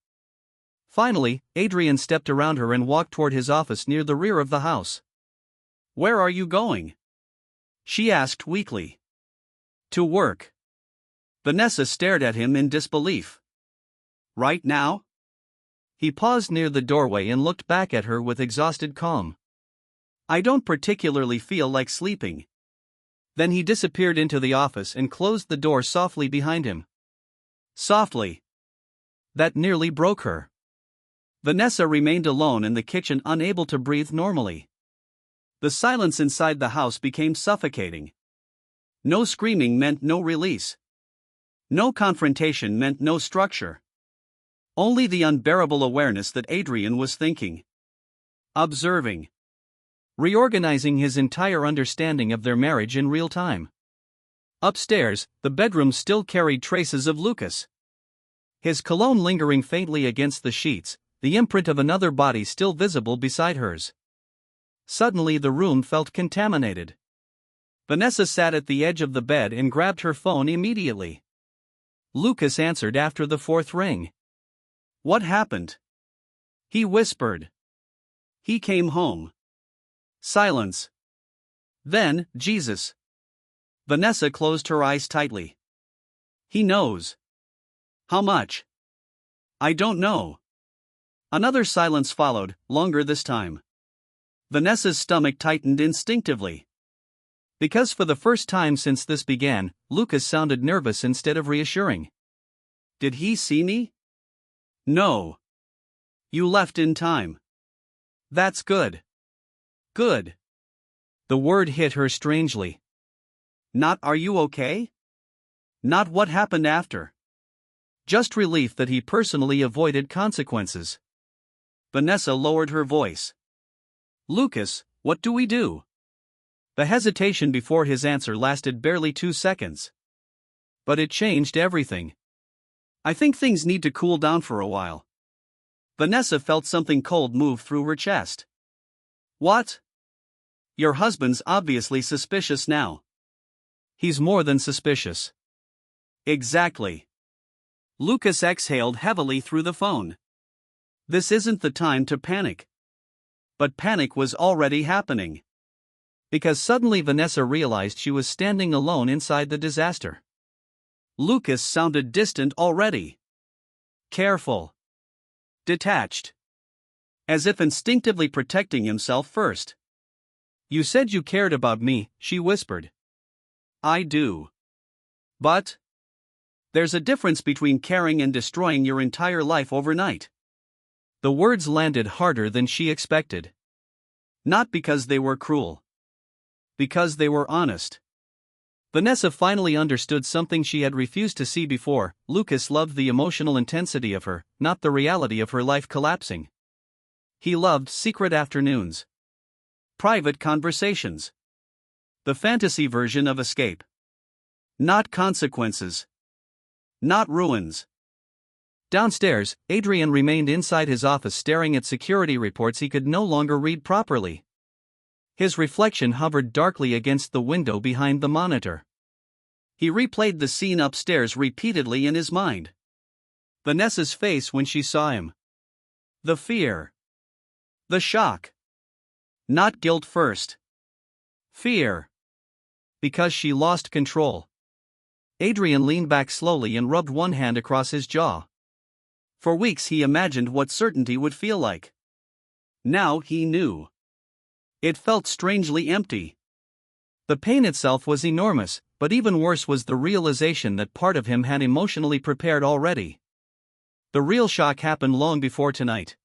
Finally, Adrian stepped around her and walked toward his office near the rear of the house. Where are you going? She asked weakly. To work. Vanessa stared at him in disbelief. Right now? He paused near the doorway and looked back at her with exhausted calm. I don't particularly feel like sleeping. Then he disappeared into the office and closed the door softly behind him. Softly. That nearly broke her. Vanessa remained alone in the kitchen, unable to breathe normally. The silence inside the house became suffocating. No screaming meant no release. No confrontation meant no structure. Only the unbearable awareness that Adrian was thinking. Observing. Reorganizing his entire understanding of their marriage in real time. Upstairs, the bedroom still carried traces of Lucas. His cologne lingering faintly against the sheets, the imprint of another body still visible beside hers. Suddenly the room felt contaminated. Vanessa sat at the edge of the bed and grabbed her phone immediately. Lucas answered after the fourth ring. What happened? He whispered. He came home. Silence. Then, Jesus. Vanessa closed her eyes tightly. He knows. How much? I don't know. Another silence followed, longer this time. Vanessa's stomach tightened instinctively. Because for the first time since this began, Lucas sounded nervous instead of reassuring. Did he see me? No. You left in time. That's good. Good. The word hit her strangely. Not are you okay? Not what happened after. Just relief that he personally avoided consequences. Vanessa lowered her voice. Lucas, what do we do? The hesitation before his answer lasted barely 2 seconds. But it changed everything. I think things need to cool down for a while. Vanessa felt something cold move through her chest. What? Your husband's obviously suspicious now. He's more than suspicious. Exactly. Lucas exhaled heavily through the phone. This isn't the time to panic. But panic was already happening. Because suddenly Vanessa realized she was standing alone inside the disaster. Lucas sounded distant already. Careful. Detached. As if instinctively protecting himself first. You said you cared about me, she whispered. I do. But there's a difference between caring and destroying your entire life overnight. The words landed harder than she expected. Not because they were cruel. Because they were honest. Vanessa finally understood something she had refused to see before. Lucas loved the emotional intensity of her, not the reality of her life collapsing. He loved secret afternoons. Private conversations. The fantasy version of escape. Not consequences. Not ruins. Downstairs, Adrian remained inside his office staring at security reports he could no longer read properly. His reflection hovered darkly against the window behind the monitor. He replayed the scene upstairs repeatedly in his mind. Vanessa's face when she saw him. The fear. The shock. Not guilt first. Fear. Because she lost control. Adrian leaned back slowly and rubbed one hand across his jaw. For weeks he imagined what certainty would feel like. Now he knew. It felt strangely empty. The pain itself was enormous, but even worse was the realization that part of him had emotionally prepared already. The real shock happened long before tonight.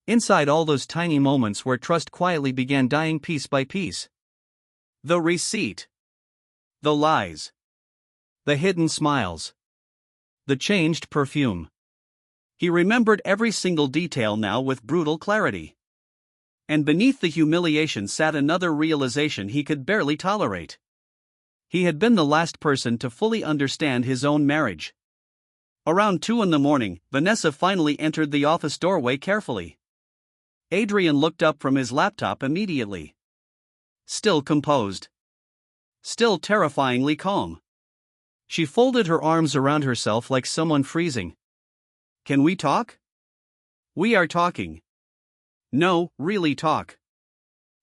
Inside all those tiny moments where trust quietly began dying piece by piece. The receipt. The lies. The hidden smiles. The changed perfume. He remembered every single detail now with brutal clarity. And beneath the humiliation sat another realization he could barely tolerate. He had been the last person to fully understand his own marriage. Around 2 a.m, Vanessa finally entered the office doorway carefully. Adrian looked up from his laptop immediately. Still composed. Still terrifyingly calm. She folded her arms around herself like someone freezing. "Can we talk?" "We are talking." "No, really talk."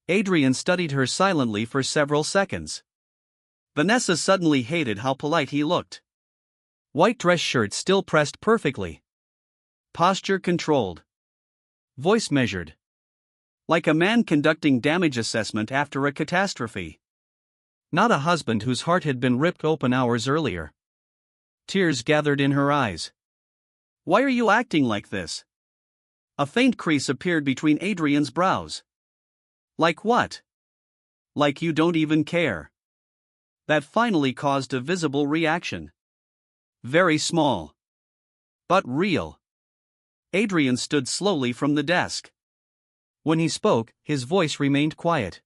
Adrian studied her silently for several seconds. Vanessa suddenly hated how polite he looked. White dress shirt still pressed perfectly. Posture controlled. Voice measured. Like a man conducting damage assessment after a catastrophe. Not a husband whose heart had been ripped open hours earlier. Tears gathered in her eyes. "Why are you acting like this?" A faint crease appeared between Adrian's brows. "Like what?" "Like you don't even care." That finally caused a visible reaction. Very small. But real. Adrian stood slowly from the desk. When he spoke, his voice remained quiet.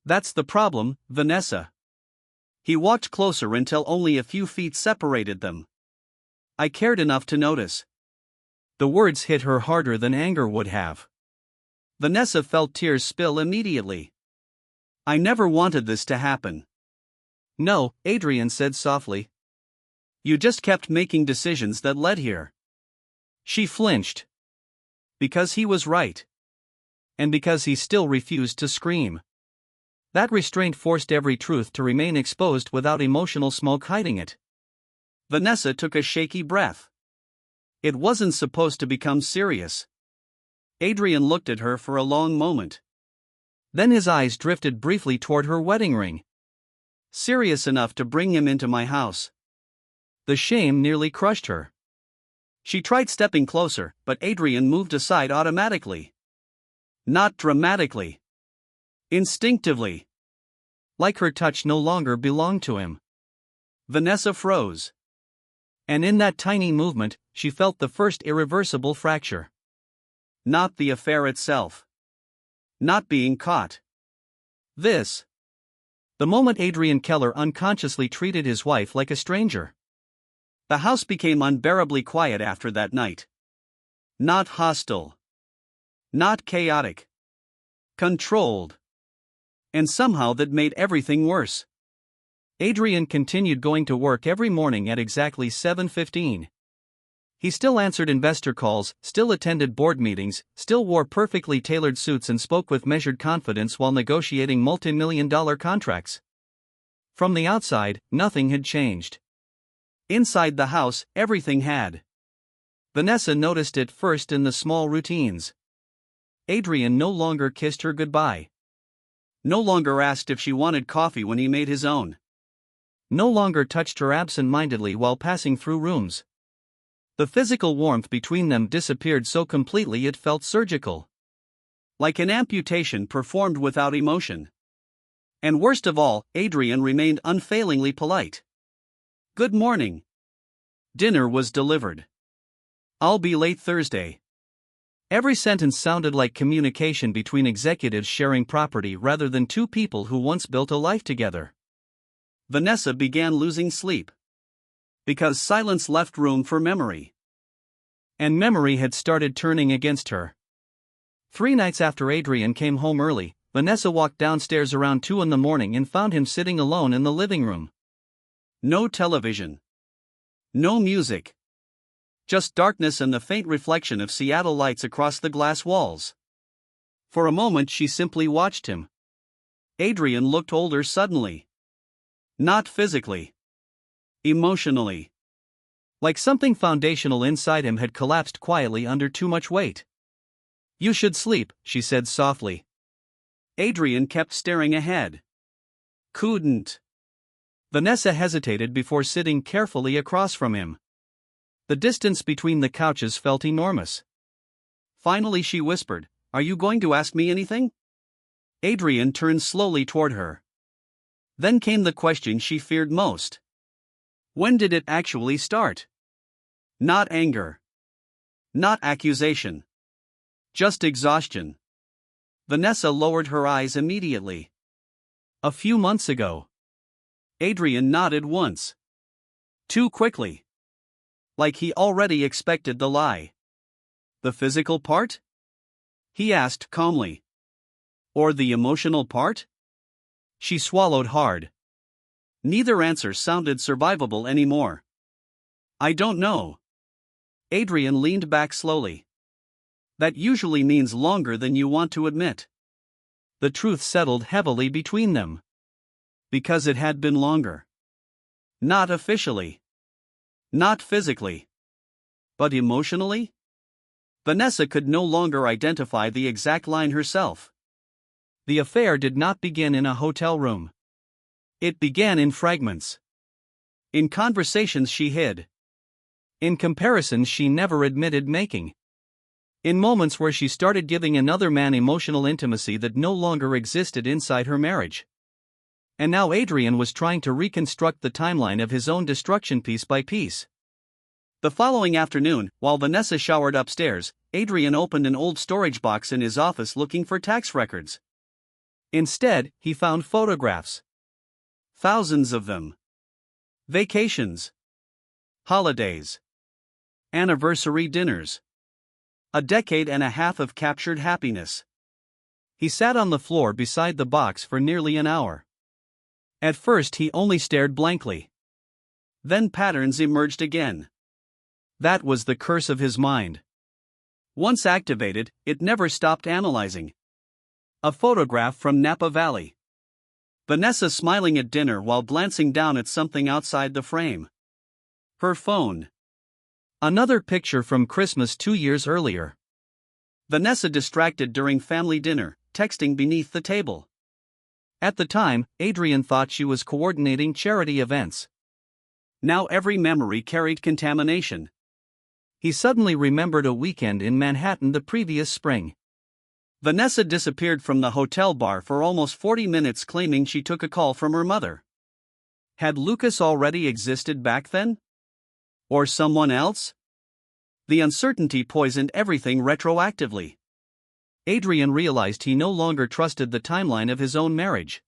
"That's the problem, Vanessa." He walked closer until only a few feet separated them. "I cared enough to notice." The words hit her harder than anger would have. Vanessa felt tears spill immediately. "I never wanted this to happen." "No," Adrian said softly. "You just kept making decisions that led here." She flinched. Because he was right. And because he still refused to scream. That restraint forced every truth to remain exposed without emotional smoke hiding it. Vanessa took a shaky breath. It wasn't supposed to become serious. Adrian looked at her for a long moment. Then his eyes drifted briefly toward her wedding ring. "Serious enough to bring him into my house." The shame nearly crushed her. She tried stepping closer, but Adrian moved aside automatically. Not dramatically. Instinctively. Like her touch no longer belonged to him. Vanessa froze. And in that tiny movement, she felt the first irreversible fracture. Not the affair itself. Not being caught. This. The moment Adrian Keller unconsciously treated his wife like a stranger. The house became unbearably quiet after that night. Not hostile. Not chaotic. Controlled. And somehow that made everything worse. Adrian continued going to work every morning at exactly 7:15. He still answered investor calls, still attended board meetings, still wore perfectly tailored suits and spoke with measured confidence while negotiating multi-million-dollar contracts. From the outside, nothing had changed. Inside the house, everything had. Vanessa noticed it first in the small routines. Adrian no longer kissed her goodbye. No longer asked if she wanted coffee when he made his own. No longer touched her absent-mindedly while passing through rooms. The physical warmth between them disappeared so completely it felt surgical. Like an amputation performed without emotion. And worst of all, Adrian remained unfailingly polite. "Good morning." Dinner was delivered. "I'll be late Thursday." Every sentence sounded like communication between executives sharing property rather than two people who once built a life together. Vanessa began losing sleep. Because silence left room for memory. And memory had started turning against her. 3 nights after Adrian came home early, Vanessa walked downstairs around 2 in the morning and found him sitting alone in the living room. No television. No music. Just darkness and the faint reflection of Seattle lights across the glass walls. For a moment she simply watched him. Adrian looked older suddenly. Not physically. Emotionally. Like something foundational inside him had collapsed quietly under too much weight. "You should sleep," she said softly. Adrian kept staring ahead. Couldn't. Vanessa hesitated before sitting carefully across from him. The distance between the couches felt enormous. Finally she whispered, "Are you going to ask me anything?" Adrian turned slowly toward her. Then came the question she feared most. When did it actually start? Not anger. Not accusation. Just exhaustion. Vanessa lowered her eyes immediately. A few months ago. Adrian nodded once. Too quickly. Like he already expected the lie. The physical part? He asked calmly. Or the emotional part? She swallowed hard. Neither answer sounded survivable anymore. I don't know. Adrian leaned back slowly. That usually means longer than you want to admit. The truth settled heavily between them. Because it had been longer. Not officially. Not physically. But emotionally? Vanessa could no longer identify the exact line herself. The affair did not begin in a hotel room. It began in fragments. In conversations she hid. In comparisons she never admitted making. In moments where she started giving another man emotional intimacy that no longer existed inside her marriage. And now Adrian was trying to reconstruct the timeline of his own destruction piece by piece. The following afternoon, while Vanessa showered upstairs, Adrian opened an old storage box in his office looking for tax records. Instead, he found photographs. Thousands of them. Vacations. Holidays. Anniversary dinners. A decade and a half of captured happiness. He sat on the floor beside the box for nearly an hour. At first he only stared blankly. Then patterns emerged again. That was the curse of his mind. Once activated, it never stopped analyzing. A photograph from Napa Valley. Vanessa smiling at dinner while glancing down at something outside the frame. Her phone. Another picture from Christmas 2 years earlier. Vanessa distracted during family dinner, texting beneath the table. At the time, Adrian thought she was coordinating charity events. Now every memory carried contamination. He suddenly remembered a weekend in Manhattan the previous spring. Vanessa disappeared from the hotel bar for almost 40 minutes claiming she took a call from her mother. Had Lucas already existed back then? Or someone else? The uncertainty poisoned everything retroactively. Adrian realized he no longer trusted the timeline of his own marriage.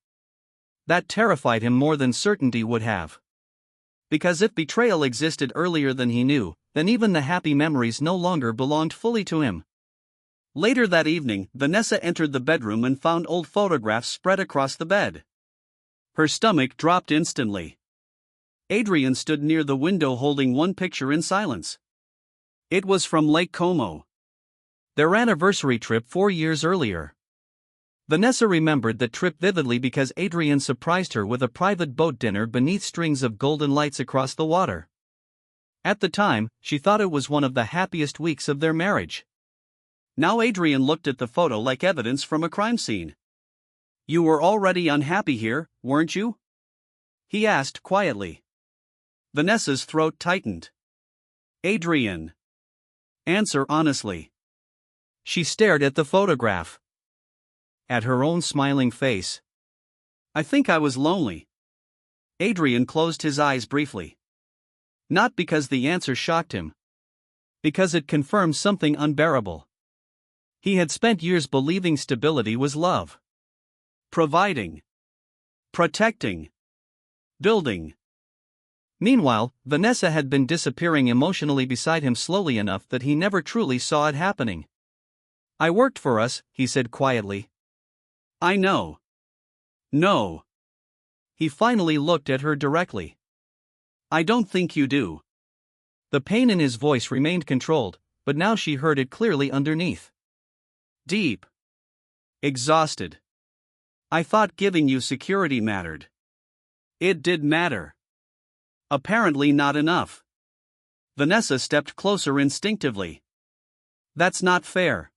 That terrified him more than certainty would have. Because if betrayal existed earlier than he knew, then even the happy memories no longer belonged fully to him. Later that evening, Vanessa entered the bedroom and found old photographs spread across the bed. Her stomach dropped instantly. Adrian stood near the window holding one picture in silence. It was from Lake Como. Their anniversary trip 4 years earlier. Vanessa remembered that trip vividly because Adrian surprised her with a private boat dinner beneath strings of golden lights across the water. At the time, she thought it was one of the happiest weeks of their marriage. Now Adrian looked at the photo like evidence from a crime scene. "You were already unhappy here, weren't you?" he asked quietly. Vanessa's throat tightened. "Adrian. Answer honestly." She stared at the photograph. At her own smiling face. "I think I was lonely." Adrian closed his eyes briefly. Not because the answer shocked him. Because it confirmed something unbearable. He had spent years believing stability was love. Providing. Protecting. Building. Meanwhile, Vanessa had been disappearing emotionally beside him slowly enough that he never truly saw it happening. "I worked for us," he said quietly. "I know." "No." He finally looked at her directly. "I don't think you do." The pain in his voice remained controlled, but now she heard it clearly underneath. Deep. Exhausted. "I thought giving you security mattered." It did matter. Apparently not enough. Vanessa stepped closer instinctively. "That's not fair."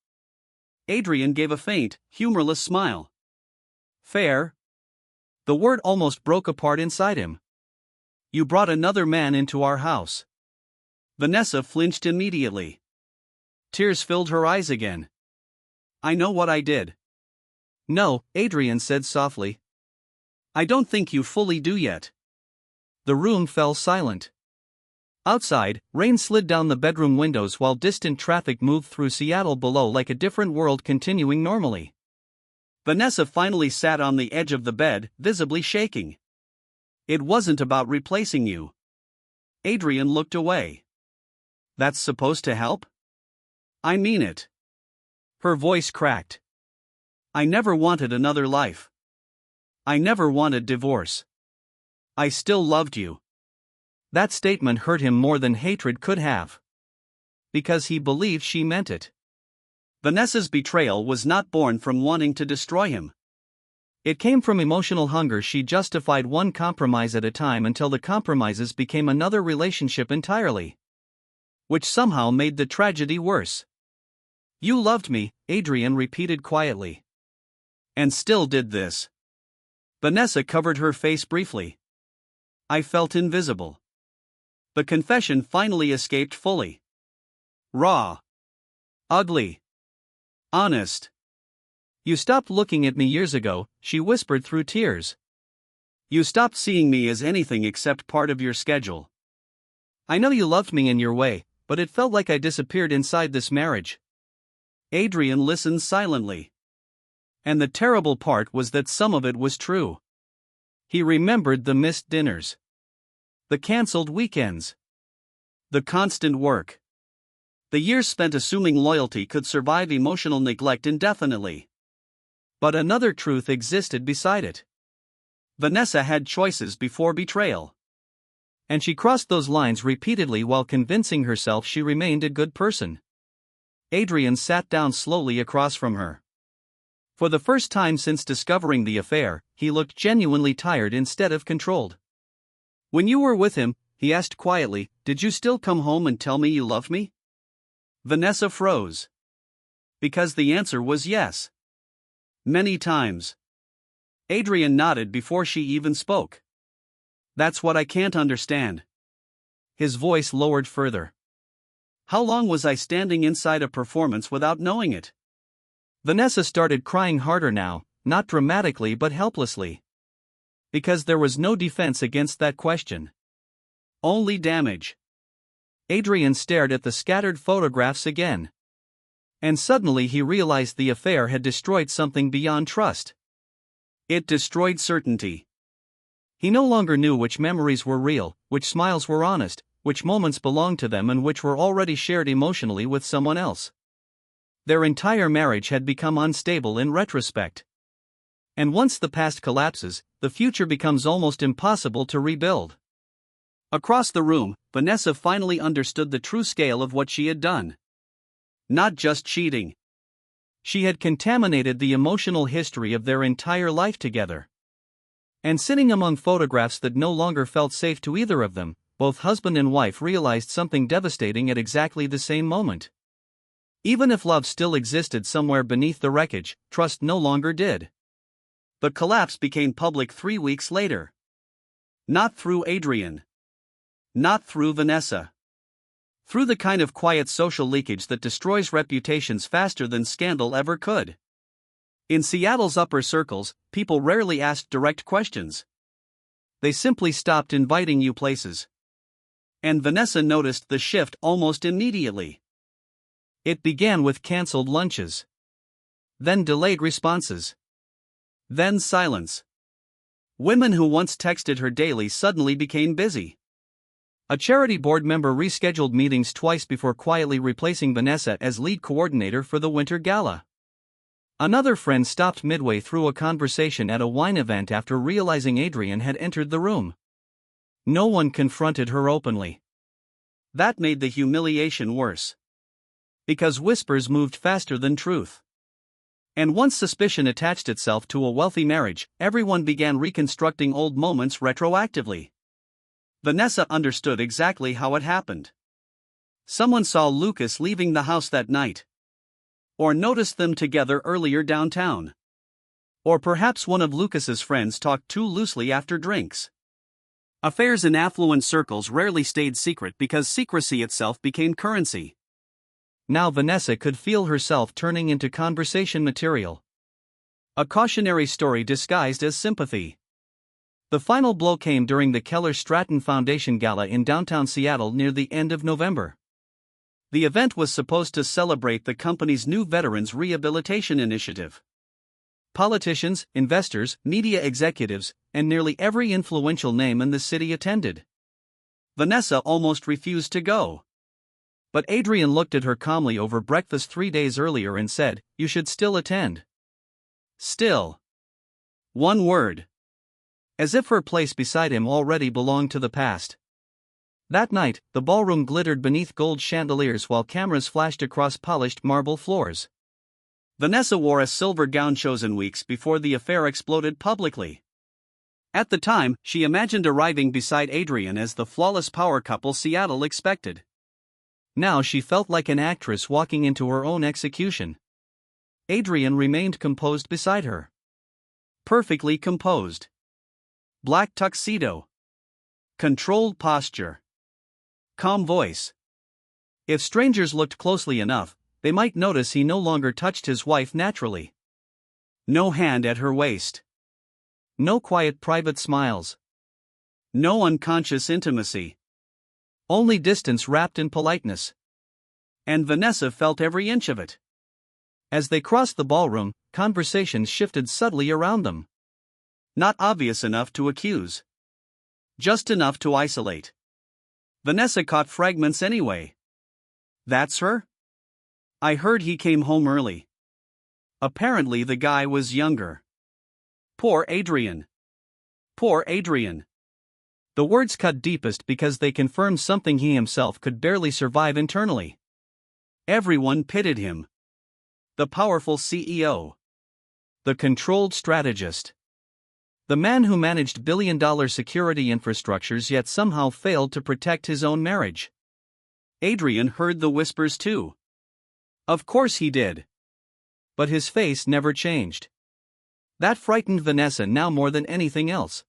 Adrian gave a faint, humorless smile. "Fair?" The word almost broke apart inside him. "You brought another man into our house." Vanessa flinched immediately. Tears filled her eyes again. I know what I did. No, Adrian said softly. I don't think you fully do yet. The room fell silent. Outside, rain slid down the bedroom windows while distant traffic moved through Seattle below like a different world continuing normally. Vanessa finally sat on the edge of the bed, visibly shaking. It wasn't about replacing you. Adrian looked away. That's supposed to help? I mean it. Her voice cracked. I never wanted another life. I never wanted divorce. I still loved you. That statement hurt him more than hatred could have. Because he believed she meant it. Vanessa's betrayal was not born from wanting to destroy him. It came from emotional hunger. She justified one compromise at a time until the compromises became another relationship entirely. Which somehow made the tragedy worse. You loved me, Adrian repeated quietly. And still did this. Vanessa covered her face briefly. I felt invisible. The confession finally escaped fully. Raw. Ugly. Honest. You stopped looking at me years ago, she whispered through tears. You stopped seeing me as anything except part of your schedule. I know you loved me in your way, but it felt like I disappeared inside this marriage. Adrian listened silently. And the terrible part was that some of it was true. He remembered the missed dinners. The cancelled weekends. The constant work. The years spent assuming loyalty could survive emotional neglect indefinitely. But another truth existed beside it. Vanessa had choices before betrayal. And she crossed those lines repeatedly while convincing herself she remained a good person. Adrian sat down slowly across from her. For the first time since discovering the affair, he looked genuinely tired instead of controlled. When you were with him, he asked quietly, did you still come home and tell me you loved me? Vanessa froze. Because the answer was yes. Many times. Adrian nodded before she even spoke. That's what I can't understand. His voice lowered further. How long was I standing inside a performance without knowing it? Vanessa started crying harder now, not dramatically but helplessly. Because there was no defense against that question. Only damage. Adrian stared at the scattered photographs again. And suddenly he realized the affair had destroyed something beyond trust. It destroyed certainty. He no longer knew which memories were real, which smiles were honest, which moments belonged to them and which were already shared emotionally with someone else. Their entire marriage had become unstable in retrospect. And once the past collapses, the future becomes almost impossible to rebuild. Across the room, Vanessa finally understood the true scale of what she had done. Not just cheating. She had contaminated the emotional history of their entire life together. And sitting among photographs that no longer felt safe to either of them, both husband and wife realized something devastating at exactly the same moment. Even if love still existed somewhere beneath the wreckage, trust no longer did. The collapse became public 3 weeks later. Not through Adrian. Not through Vanessa. Through the kind of quiet social leakage that destroys reputations faster than scandal ever could. In Seattle's upper circles, people rarely asked direct questions. They simply stopped inviting you places. And Vanessa noticed the shift almost immediately. It began with cancelled lunches. Then delayed responses. Then silence. Women who once texted her daily suddenly became busy. A charity board member rescheduled meetings twice before quietly replacing Vanessa as lead coordinator for the winter gala. Another friend stopped midway through a conversation at a wine event after realizing Adrian had entered the room. No one confronted her openly. That made the humiliation worse. Because whispers moved faster than truth. And once suspicion attached itself to a wealthy marriage, everyone began reconstructing old moments retroactively. Vanessa understood exactly how it happened. Someone saw Lucas leaving the house that night. Or noticed them together earlier downtown. Or perhaps one of Lucas's friends talked too loosely after drinks. Affairs in affluent circles rarely stayed secret because secrecy itself became currency. Now Vanessa could feel herself turning into conversation material. A cautionary story disguised as sympathy. The final blow came during the Keller Stratton Foundation Gala in downtown Seattle near the end of November. The event was supposed to celebrate the company's new Veterans Rehabilitation Initiative. Politicians, investors, media executives, and nearly every influential name in the city attended. Vanessa almost refused to go. But Adrian looked at her calmly over breakfast 3 days earlier and said, "You should still attend." Still. One word. As if her place beside him already belonged to the past. That night, the ballroom glittered beneath gold chandeliers while cameras flashed across polished marble floors. Vanessa wore a silver gown chosen weeks before the affair exploded publicly. At the time, she imagined arriving beside Adrian as the flawless power couple Seattle expected. Now she felt like an actress walking into her own execution. Adrian remained composed beside her. Perfectly composed. Black tuxedo. Controlled posture. Calm voice. If strangers looked closely enough, they might notice he no longer touched his wife naturally. No hand at her waist. No quiet private smiles. No unconscious intimacy. Only distance wrapped in politeness. And Vanessa felt every inch of it. As they crossed the ballroom, conversations shifted subtly around them. Not obvious enough to accuse. Just enough to isolate. Vanessa caught fragments anyway. "That's her? I heard he came home early. Apparently the guy was younger. Poor Adrian. Poor Adrian." The words cut deepest because they confirmed something he himself could barely survive internally. Everyone pitied him. The powerful CEO. The controlled strategist. The man who managed billion-dollar security infrastructures yet somehow failed to protect his own marriage. Adrian heard the whispers too. Of course he did. But his face never changed. That frightened Vanessa now more than anything else.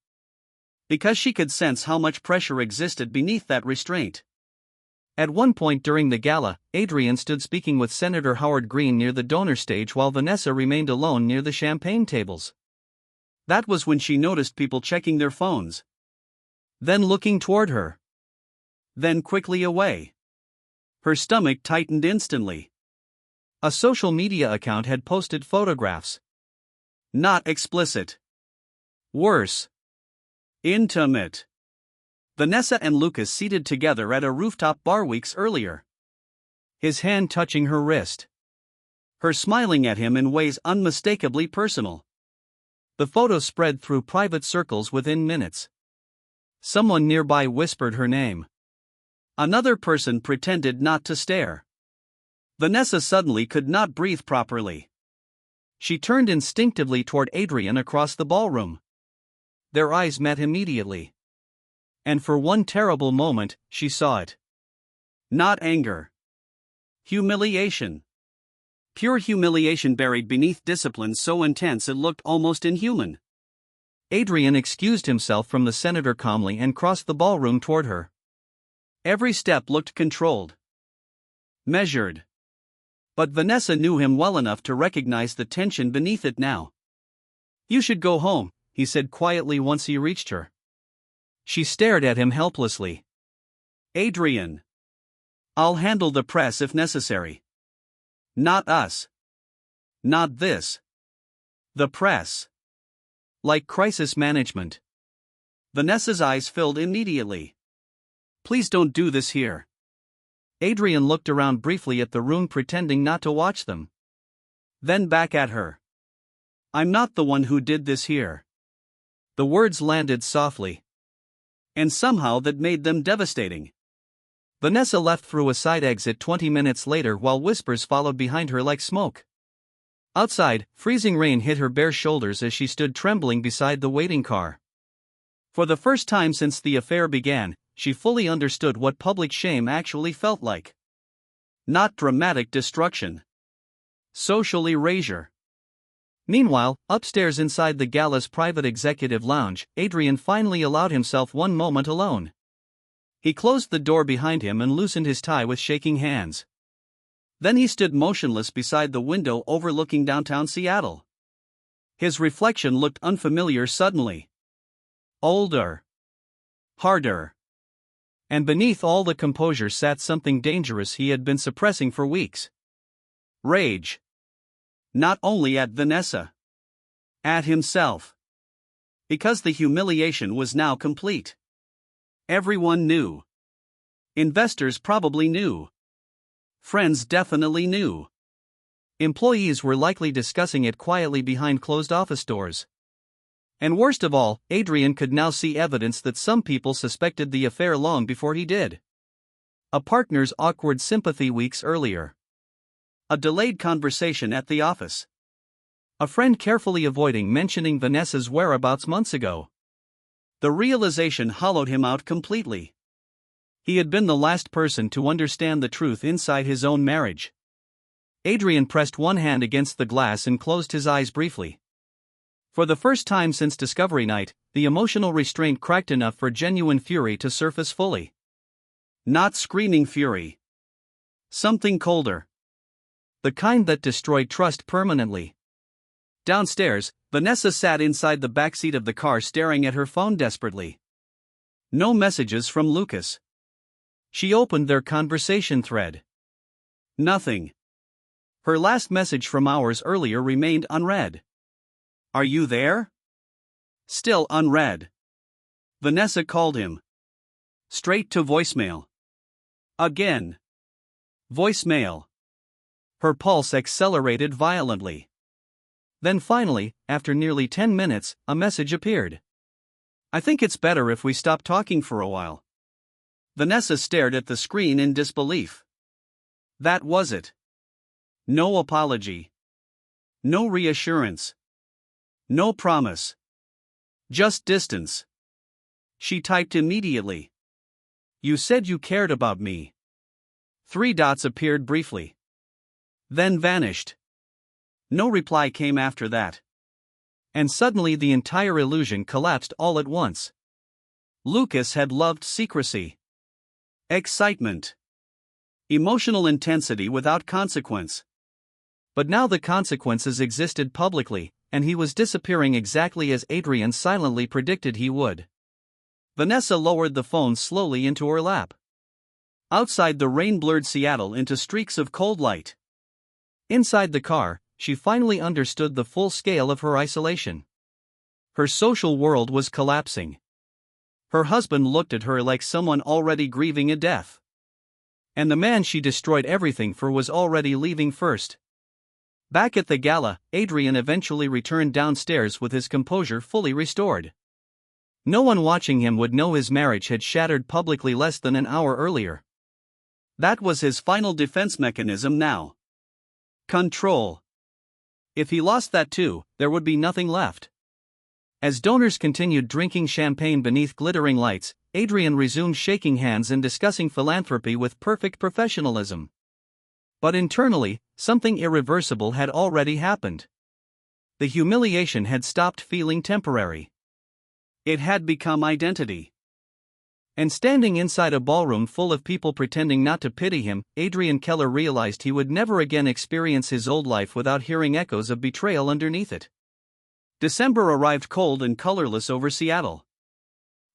Because she could sense how much pressure existed beneath that restraint. At one point during the gala, Adrian stood speaking with Senator Howard Green near the donor stage while Vanessa remained alone near the champagne tables. That was when she noticed people checking their phones. Then looking toward her. Then quickly away. Her stomach tightened instantly. A social media account had posted photographs. Not explicit. Worse. Intimate. Vanessa and Lucas seated together at a rooftop bar weeks earlier. His hand touching her wrist. Her smiling at him in ways unmistakably personal. The photo spread through private circles within minutes. Someone nearby whispered her name. Another person pretended not to stare. Vanessa suddenly could not breathe properly. She turned instinctively toward Adrian across the ballroom. Their eyes met immediately. And for one terrible moment, she saw it. Not anger. Humiliation. Pure humiliation buried beneath discipline so intense it looked almost inhuman. Adrian excused himself from the senator calmly and crossed the ballroom toward her. Every step looked controlled. Measured. But Vanessa knew him well enough to recognize the tension beneath it now. "You should go home," he said quietly once he reached her. She stared at him helplessly. "Adrian. I'll handle the press if necessary. Not us. Not this. The press. Like crisis management." Vanessa's eyes filled immediately. "Please don't do this here." Adrian looked around briefly at the room pretending not to watch them. Then back at her. "I'm not the one who did this here." The words landed softly. And somehow that made them devastating. Vanessa left through a side exit 20 minutes later while whispers followed behind her like smoke. Outside, freezing rain hit her bare shoulders as she stood trembling beside the waiting car. For the first time since the affair began, she fully understood what public shame actually felt like. Not dramatic destruction. Social erasure. Meanwhile, upstairs inside the gala's private executive lounge, Adrian finally allowed himself one moment alone. He closed the door behind him and loosened his tie with shaking hands. Then he stood motionless beside the window overlooking downtown Seattle. His reflection looked unfamiliar suddenly. Older. Harder. And beneath all the composure sat something dangerous he had been suppressing for weeks. Rage. Not only at Vanessa. At himself. Because the humiliation was now complete. Everyone knew. Investors probably knew. Friends definitely knew. Employees were likely discussing it quietly behind closed office doors. And worst of all, Adrian could now see evidence that some people suspected the affair long before he did. A partner's awkward sympathy weeks earlier. A delayed conversation at the office. A friend carefully avoiding mentioning Vanessa's whereabouts months ago. The realization hollowed him out completely. He had been the last person to understand the truth inside his own marriage. Adrian pressed one hand against the glass and closed his eyes briefly. For the first time since Discovery Night, the emotional restraint cracked enough for genuine fury to surface fully. Not screaming fury. Something colder. The kind that destroyed trust permanently. Downstairs, Vanessa sat inside the backseat of the car staring at her phone desperately. No messages from Lucas. She opened their conversation thread. Nothing. Her last message from hours earlier remained unread. Are you there? Still unread. Vanessa called him. Straight to voicemail. Again. Voicemail. Her pulse accelerated violently. Then finally, after nearly 10 minutes, a message appeared. I think it's better if we stop talking for a while. Vanessa stared at the screen in disbelief. That was it. No apology. No reassurance. No promise. Just distance. She typed immediately. You said you cared about me. 3 dots appeared briefly. Then vanished. No reply came after that. And suddenly the entire illusion collapsed all at once. Lucas had loved secrecy. Excitement. Emotional intensity without consequence. But now the consequences existed publicly, and he was disappearing exactly as Adrian silently predicted he would. Vanessa lowered the phone slowly into her lap. Outside, the rain blurred Seattle into streaks of cold light. Inside the car, she finally understood the full scale of her isolation. Her social world was collapsing. Her husband looked at her like someone already grieving a death. And the man she destroyed everything for was already leaving first. Back at the gala, Adrian eventually returned downstairs with his composure fully restored. No one watching him would know his marriage had shattered publicly less than an hour earlier. That was his final defense mechanism now. Control. If he lost that too, there would be nothing left. As donors continued drinking champagne beneath glittering lights, Adrian resumed shaking hands and discussing philanthropy with perfect professionalism. But internally, something irreversible had already happened. The humiliation had stopped feeling temporary. It had become identity. And standing inside a ballroom full of people pretending not to pity him, Adrian Keller realized he would never again experience his old life without hearing echoes of betrayal underneath it. December arrived cold and colorless over Seattle.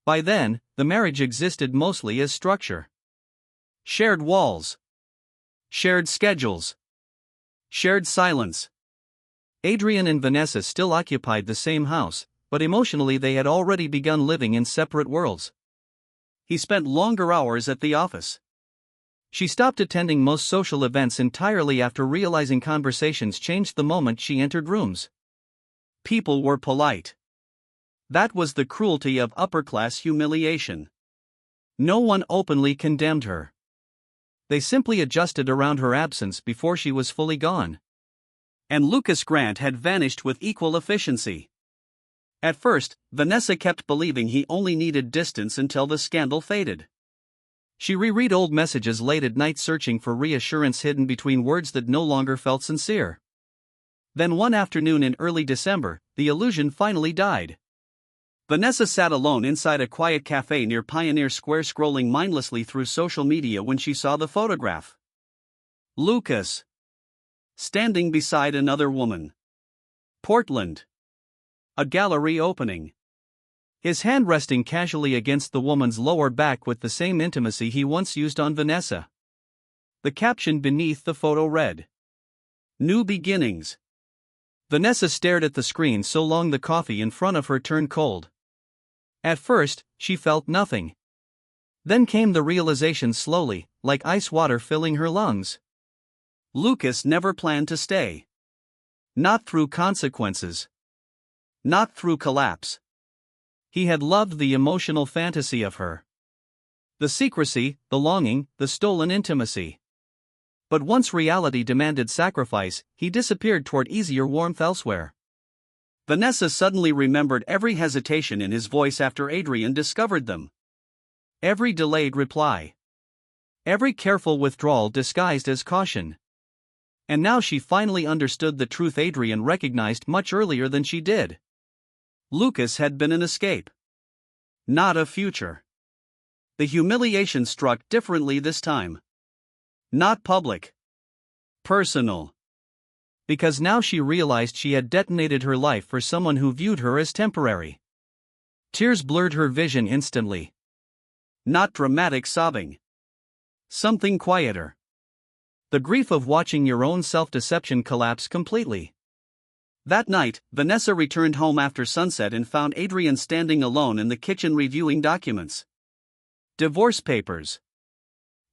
By then, the marriage existed mostly as structure. Shared walls. Shared schedules. Shared silence. Adrian and Vanessa still occupied the same house, but emotionally they had already begun living in separate worlds. He spent longer hours at the office. She stopped attending most social events entirely after realizing conversations changed the moment she entered rooms. People were polite. That was the cruelty of upper-class humiliation. No one openly condemned her. They simply adjusted around her absence before she was fully gone. And Lucas Grant had vanished with equal efficiency. At first, Vanessa kept believing he only needed distance until the scandal faded. She reread old messages late at night searching for reassurance hidden between words that no longer felt sincere. Then one afternoon in early December, the illusion finally died. Vanessa sat alone inside a quiet cafe near Pioneer Square scrolling mindlessly through social media when she saw the photograph. Lucas. Standing beside another woman. Portland. A gallery opening. His hand resting casually against the woman's lower back with the same intimacy he once used on Vanessa. The caption beneath the photo read, "New beginnings." Vanessa stared at the screen so long the coffee in front of her turned cold. At first, she felt nothing. Then came the realization slowly, like ice water filling her lungs. Lucas never planned to stay. Not through consequences. Not through collapse. He had loved the emotional fantasy of her. The secrecy, the longing, the stolen intimacy. But once reality demanded sacrifice, he disappeared toward easier warmth elsewhere. Vanessa suddenly remembered every hesitation in his voice after Adrian discovered them. Every delayed reply. Every careful withdrawal disguised as caution. And now she finally understood the truth Adrian recognized much earlier than she did. Lucas had been an escape. Not a future. The humiliation struck differently this time. Not public. Personal. Because now she realized she had detonated her life for someone who viewed her as temporary. Tears blurred her vision instantly. Not dramatic sobbing. Something quieter. The grief of watching your own self-deception collapse completely. That night, Vanessa returned home after sunset and found Adrian standing alone in the kitchen reviewing documents. Divorce papers.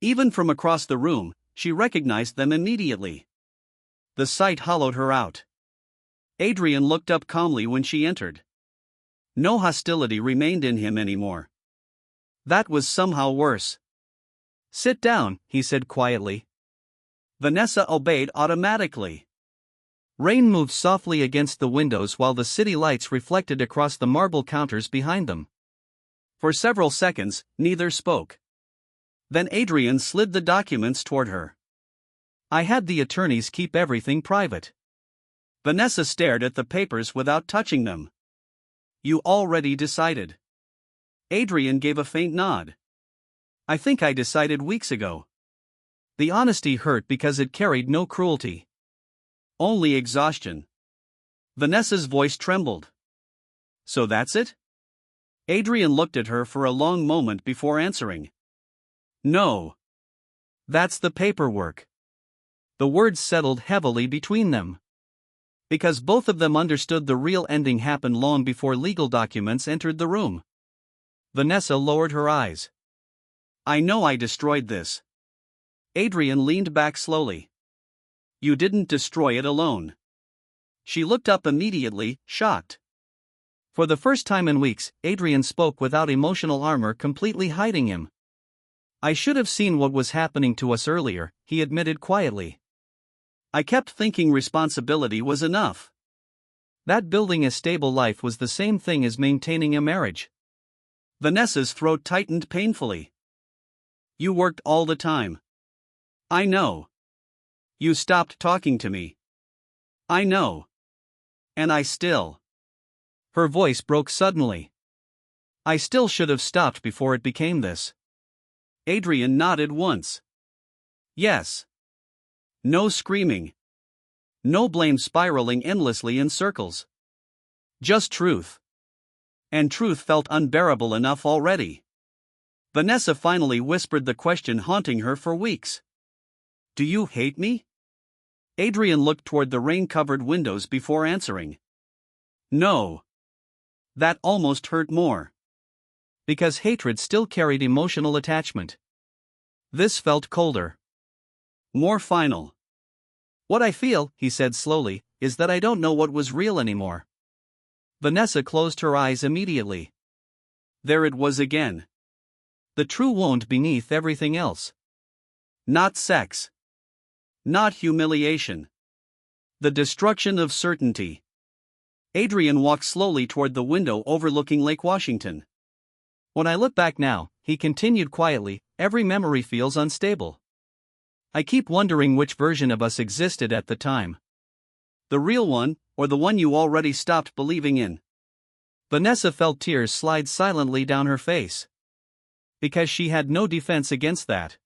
Even from across the room, she recognized them immediately. The sight hollowed her out. Adrian looked up calmly when she entered. No hostility remained in him anymore. That was somehow worse. "Sit down," he said quietly. Vanessa obeyed automatically. Rain moved softly against the windows while the city lights reflected across the marble counters behind them. For several seconds, neither spoke. Then Adrian slid the documents toward her. "I had the attorneys keep everything private." Vanessa stared at the papers without touching them. "You already decided." Adrian gave a faint nod. "I think I decided weeks ago." The honesty hurt because it carried no cruelty. Only exhaustion. Vanessa's voice trembled. "So that's it?" Adrian looked at her for a long moment before answering. "No. That's the paperwork." The words settled heavily between them. Because both of them understood the real ending happened long before legal documents entered the room. Vanessa lowered her eyes. "I know I destroyed this." Adrian leaned back slowly. "You didn't destroy it alone." She looked up immediately, shocked. For the first time in weeks, Adrian spoke without emotional armor completely hiding him. "I should have seen what was happening to us earlier," he admitted quietly. "I kept thinking responsibility was enough. That building a stable life was the same thing as maintaining a marriage." Vanessa's throat tightened painfully. "You worked all the time." "I know. You stopped talking to me." "I know. And I still." Her voice broke suddenly. "I still should have stopped before it became this." Adrian nodded once. "Yes." No screaming. No blame spiraling endlessly in circles. Just truth. And truth felt unbearable enough already. Vanessa finally whispered the question haunting her for weeks. "Do you hate me?" Adrian looked toward the rain-covered windows before answering. "No." That almost hurt more. Because hatred still carried emotional attachment. This felt colder. More final. "What I feel," he said slowly, "is that I don't know what was real anymore." Vanessa closed her eyes immediately. There it was again. The true wound beneath everything else. Not sex. Not humiliation. The destruction of certainty. Adrian walked slowly toward the window overlooking Lake Washington. "When I look back now," he continued quietly, "every memory feels unstable. I keep wondering which version of us existed at the time. The real one, or the one you already stopped believing in? Vanessa felt tears slide silently down her face. Because she had no defense against that.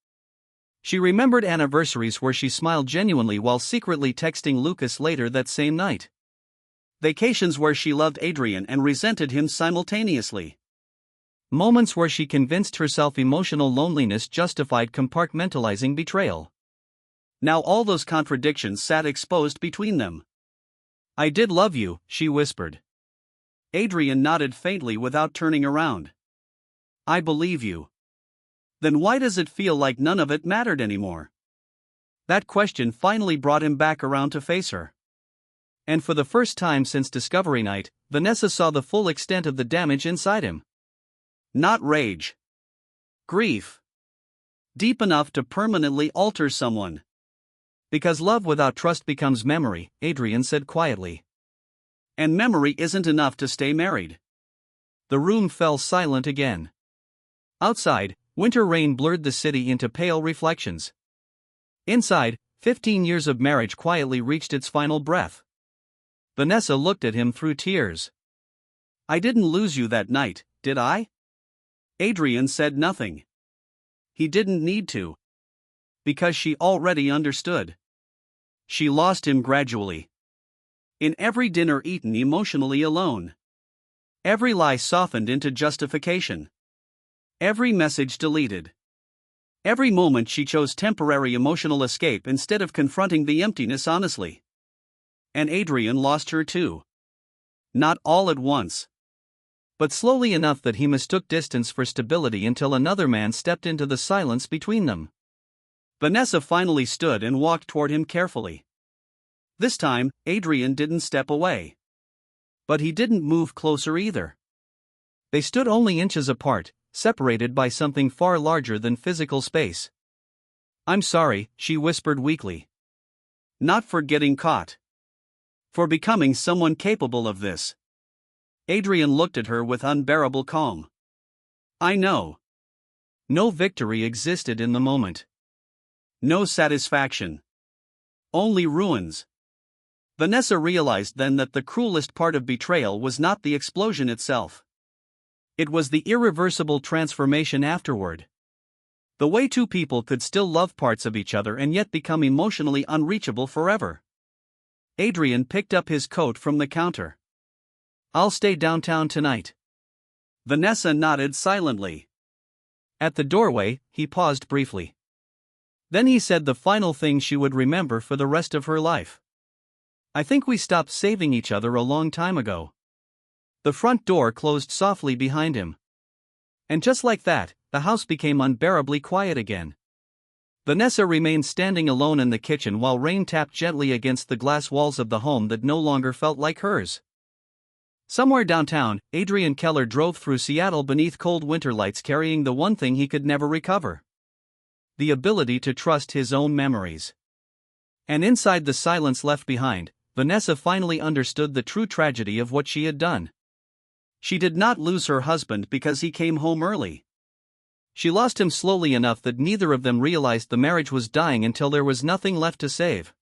She remembered anniversaries where she smiled genuinely while secretly texting Lucas later that same night. Vacations where she loved Adrian and resented him simultaneously. Moments where she convinced herself emotional loneliness justified compartmentalizing betrayal. Now all those contradictions sat exposed between them. "I did love you," she whispered. Adrian nodded faintly without turning around. "I believe you." Then why does it feel like none of it mattered anymore? That question finally brought him back around to face her. And for the first time since discovery night, Vanessa saw the full extent of the damage inside him. Not rage. Grief. Deep enough to permanently alter someone. Because love without trust becomes memory, Adrian said quietly. And memory isn't enough to stay married. The room fell silent again. Outside, winter rain blurred the city into pale reflections. Inside, 15 years of marriage quietly reached its final breath. Vanessa looked at him through tears. "I didn't lose you that night, did I?" Adrian said nothing. He didn't need to. Because she already understood. She lost him gradually. In every dinner eaten emotionally alone. Every lie softened into justification. Every message deleted. Every moment she chose temporary emotional escape instead of confronting the emptiness honestly. And Adrian lost her too. Not all at once. But slowly enough that he mistook distance for stability until another man stepped into the silence between them. Vanessa finally stood and walked toward him carefully. This time, Adrian didn't step away. But he didn't move closer either. They stood only inches apart, separated by something far larger than physical space. "I'm sorry," she whispered weakly. "Not for getting caught. For becoming someone capable of this." Adrian looked at her with unbearable calm. "I know." No victory existed in the moment. No satisfaction. Only ruins. Vanessa realized then that the cruelest part of betrayal was not the explosion itself. It was the irreversible transformation afterward. The way two people could still love parts of each other and yet become emotionally unreachable forever. Adrian picked up his coat from the counter. "I'll stay downtown tonight." Vanessa nodded silently. At the doorway, he paused briefly. Then he said the final thing she would remember for the rest of her life. "I think we stopped saving each other a long time ago." The front door closed softly behind him. And just like that, the house became unbearably quiet again. Vanessa remained standing alone in the kitchen while rain tapped gently against the glass walls of the home that no longer felt like hers. Somewhere downtown, Adrian Keller drove through Seattle beneath cold winter lights carrying the one thing he could never recover. The ability to trust his own memories. And inside the silence left behind, Vanessa finally understood the true tragedy of what she had done. She did not lose her husband because he came home early. She lost him slowly enough that neither of them realized the marriage was dying until there was nothing left to save.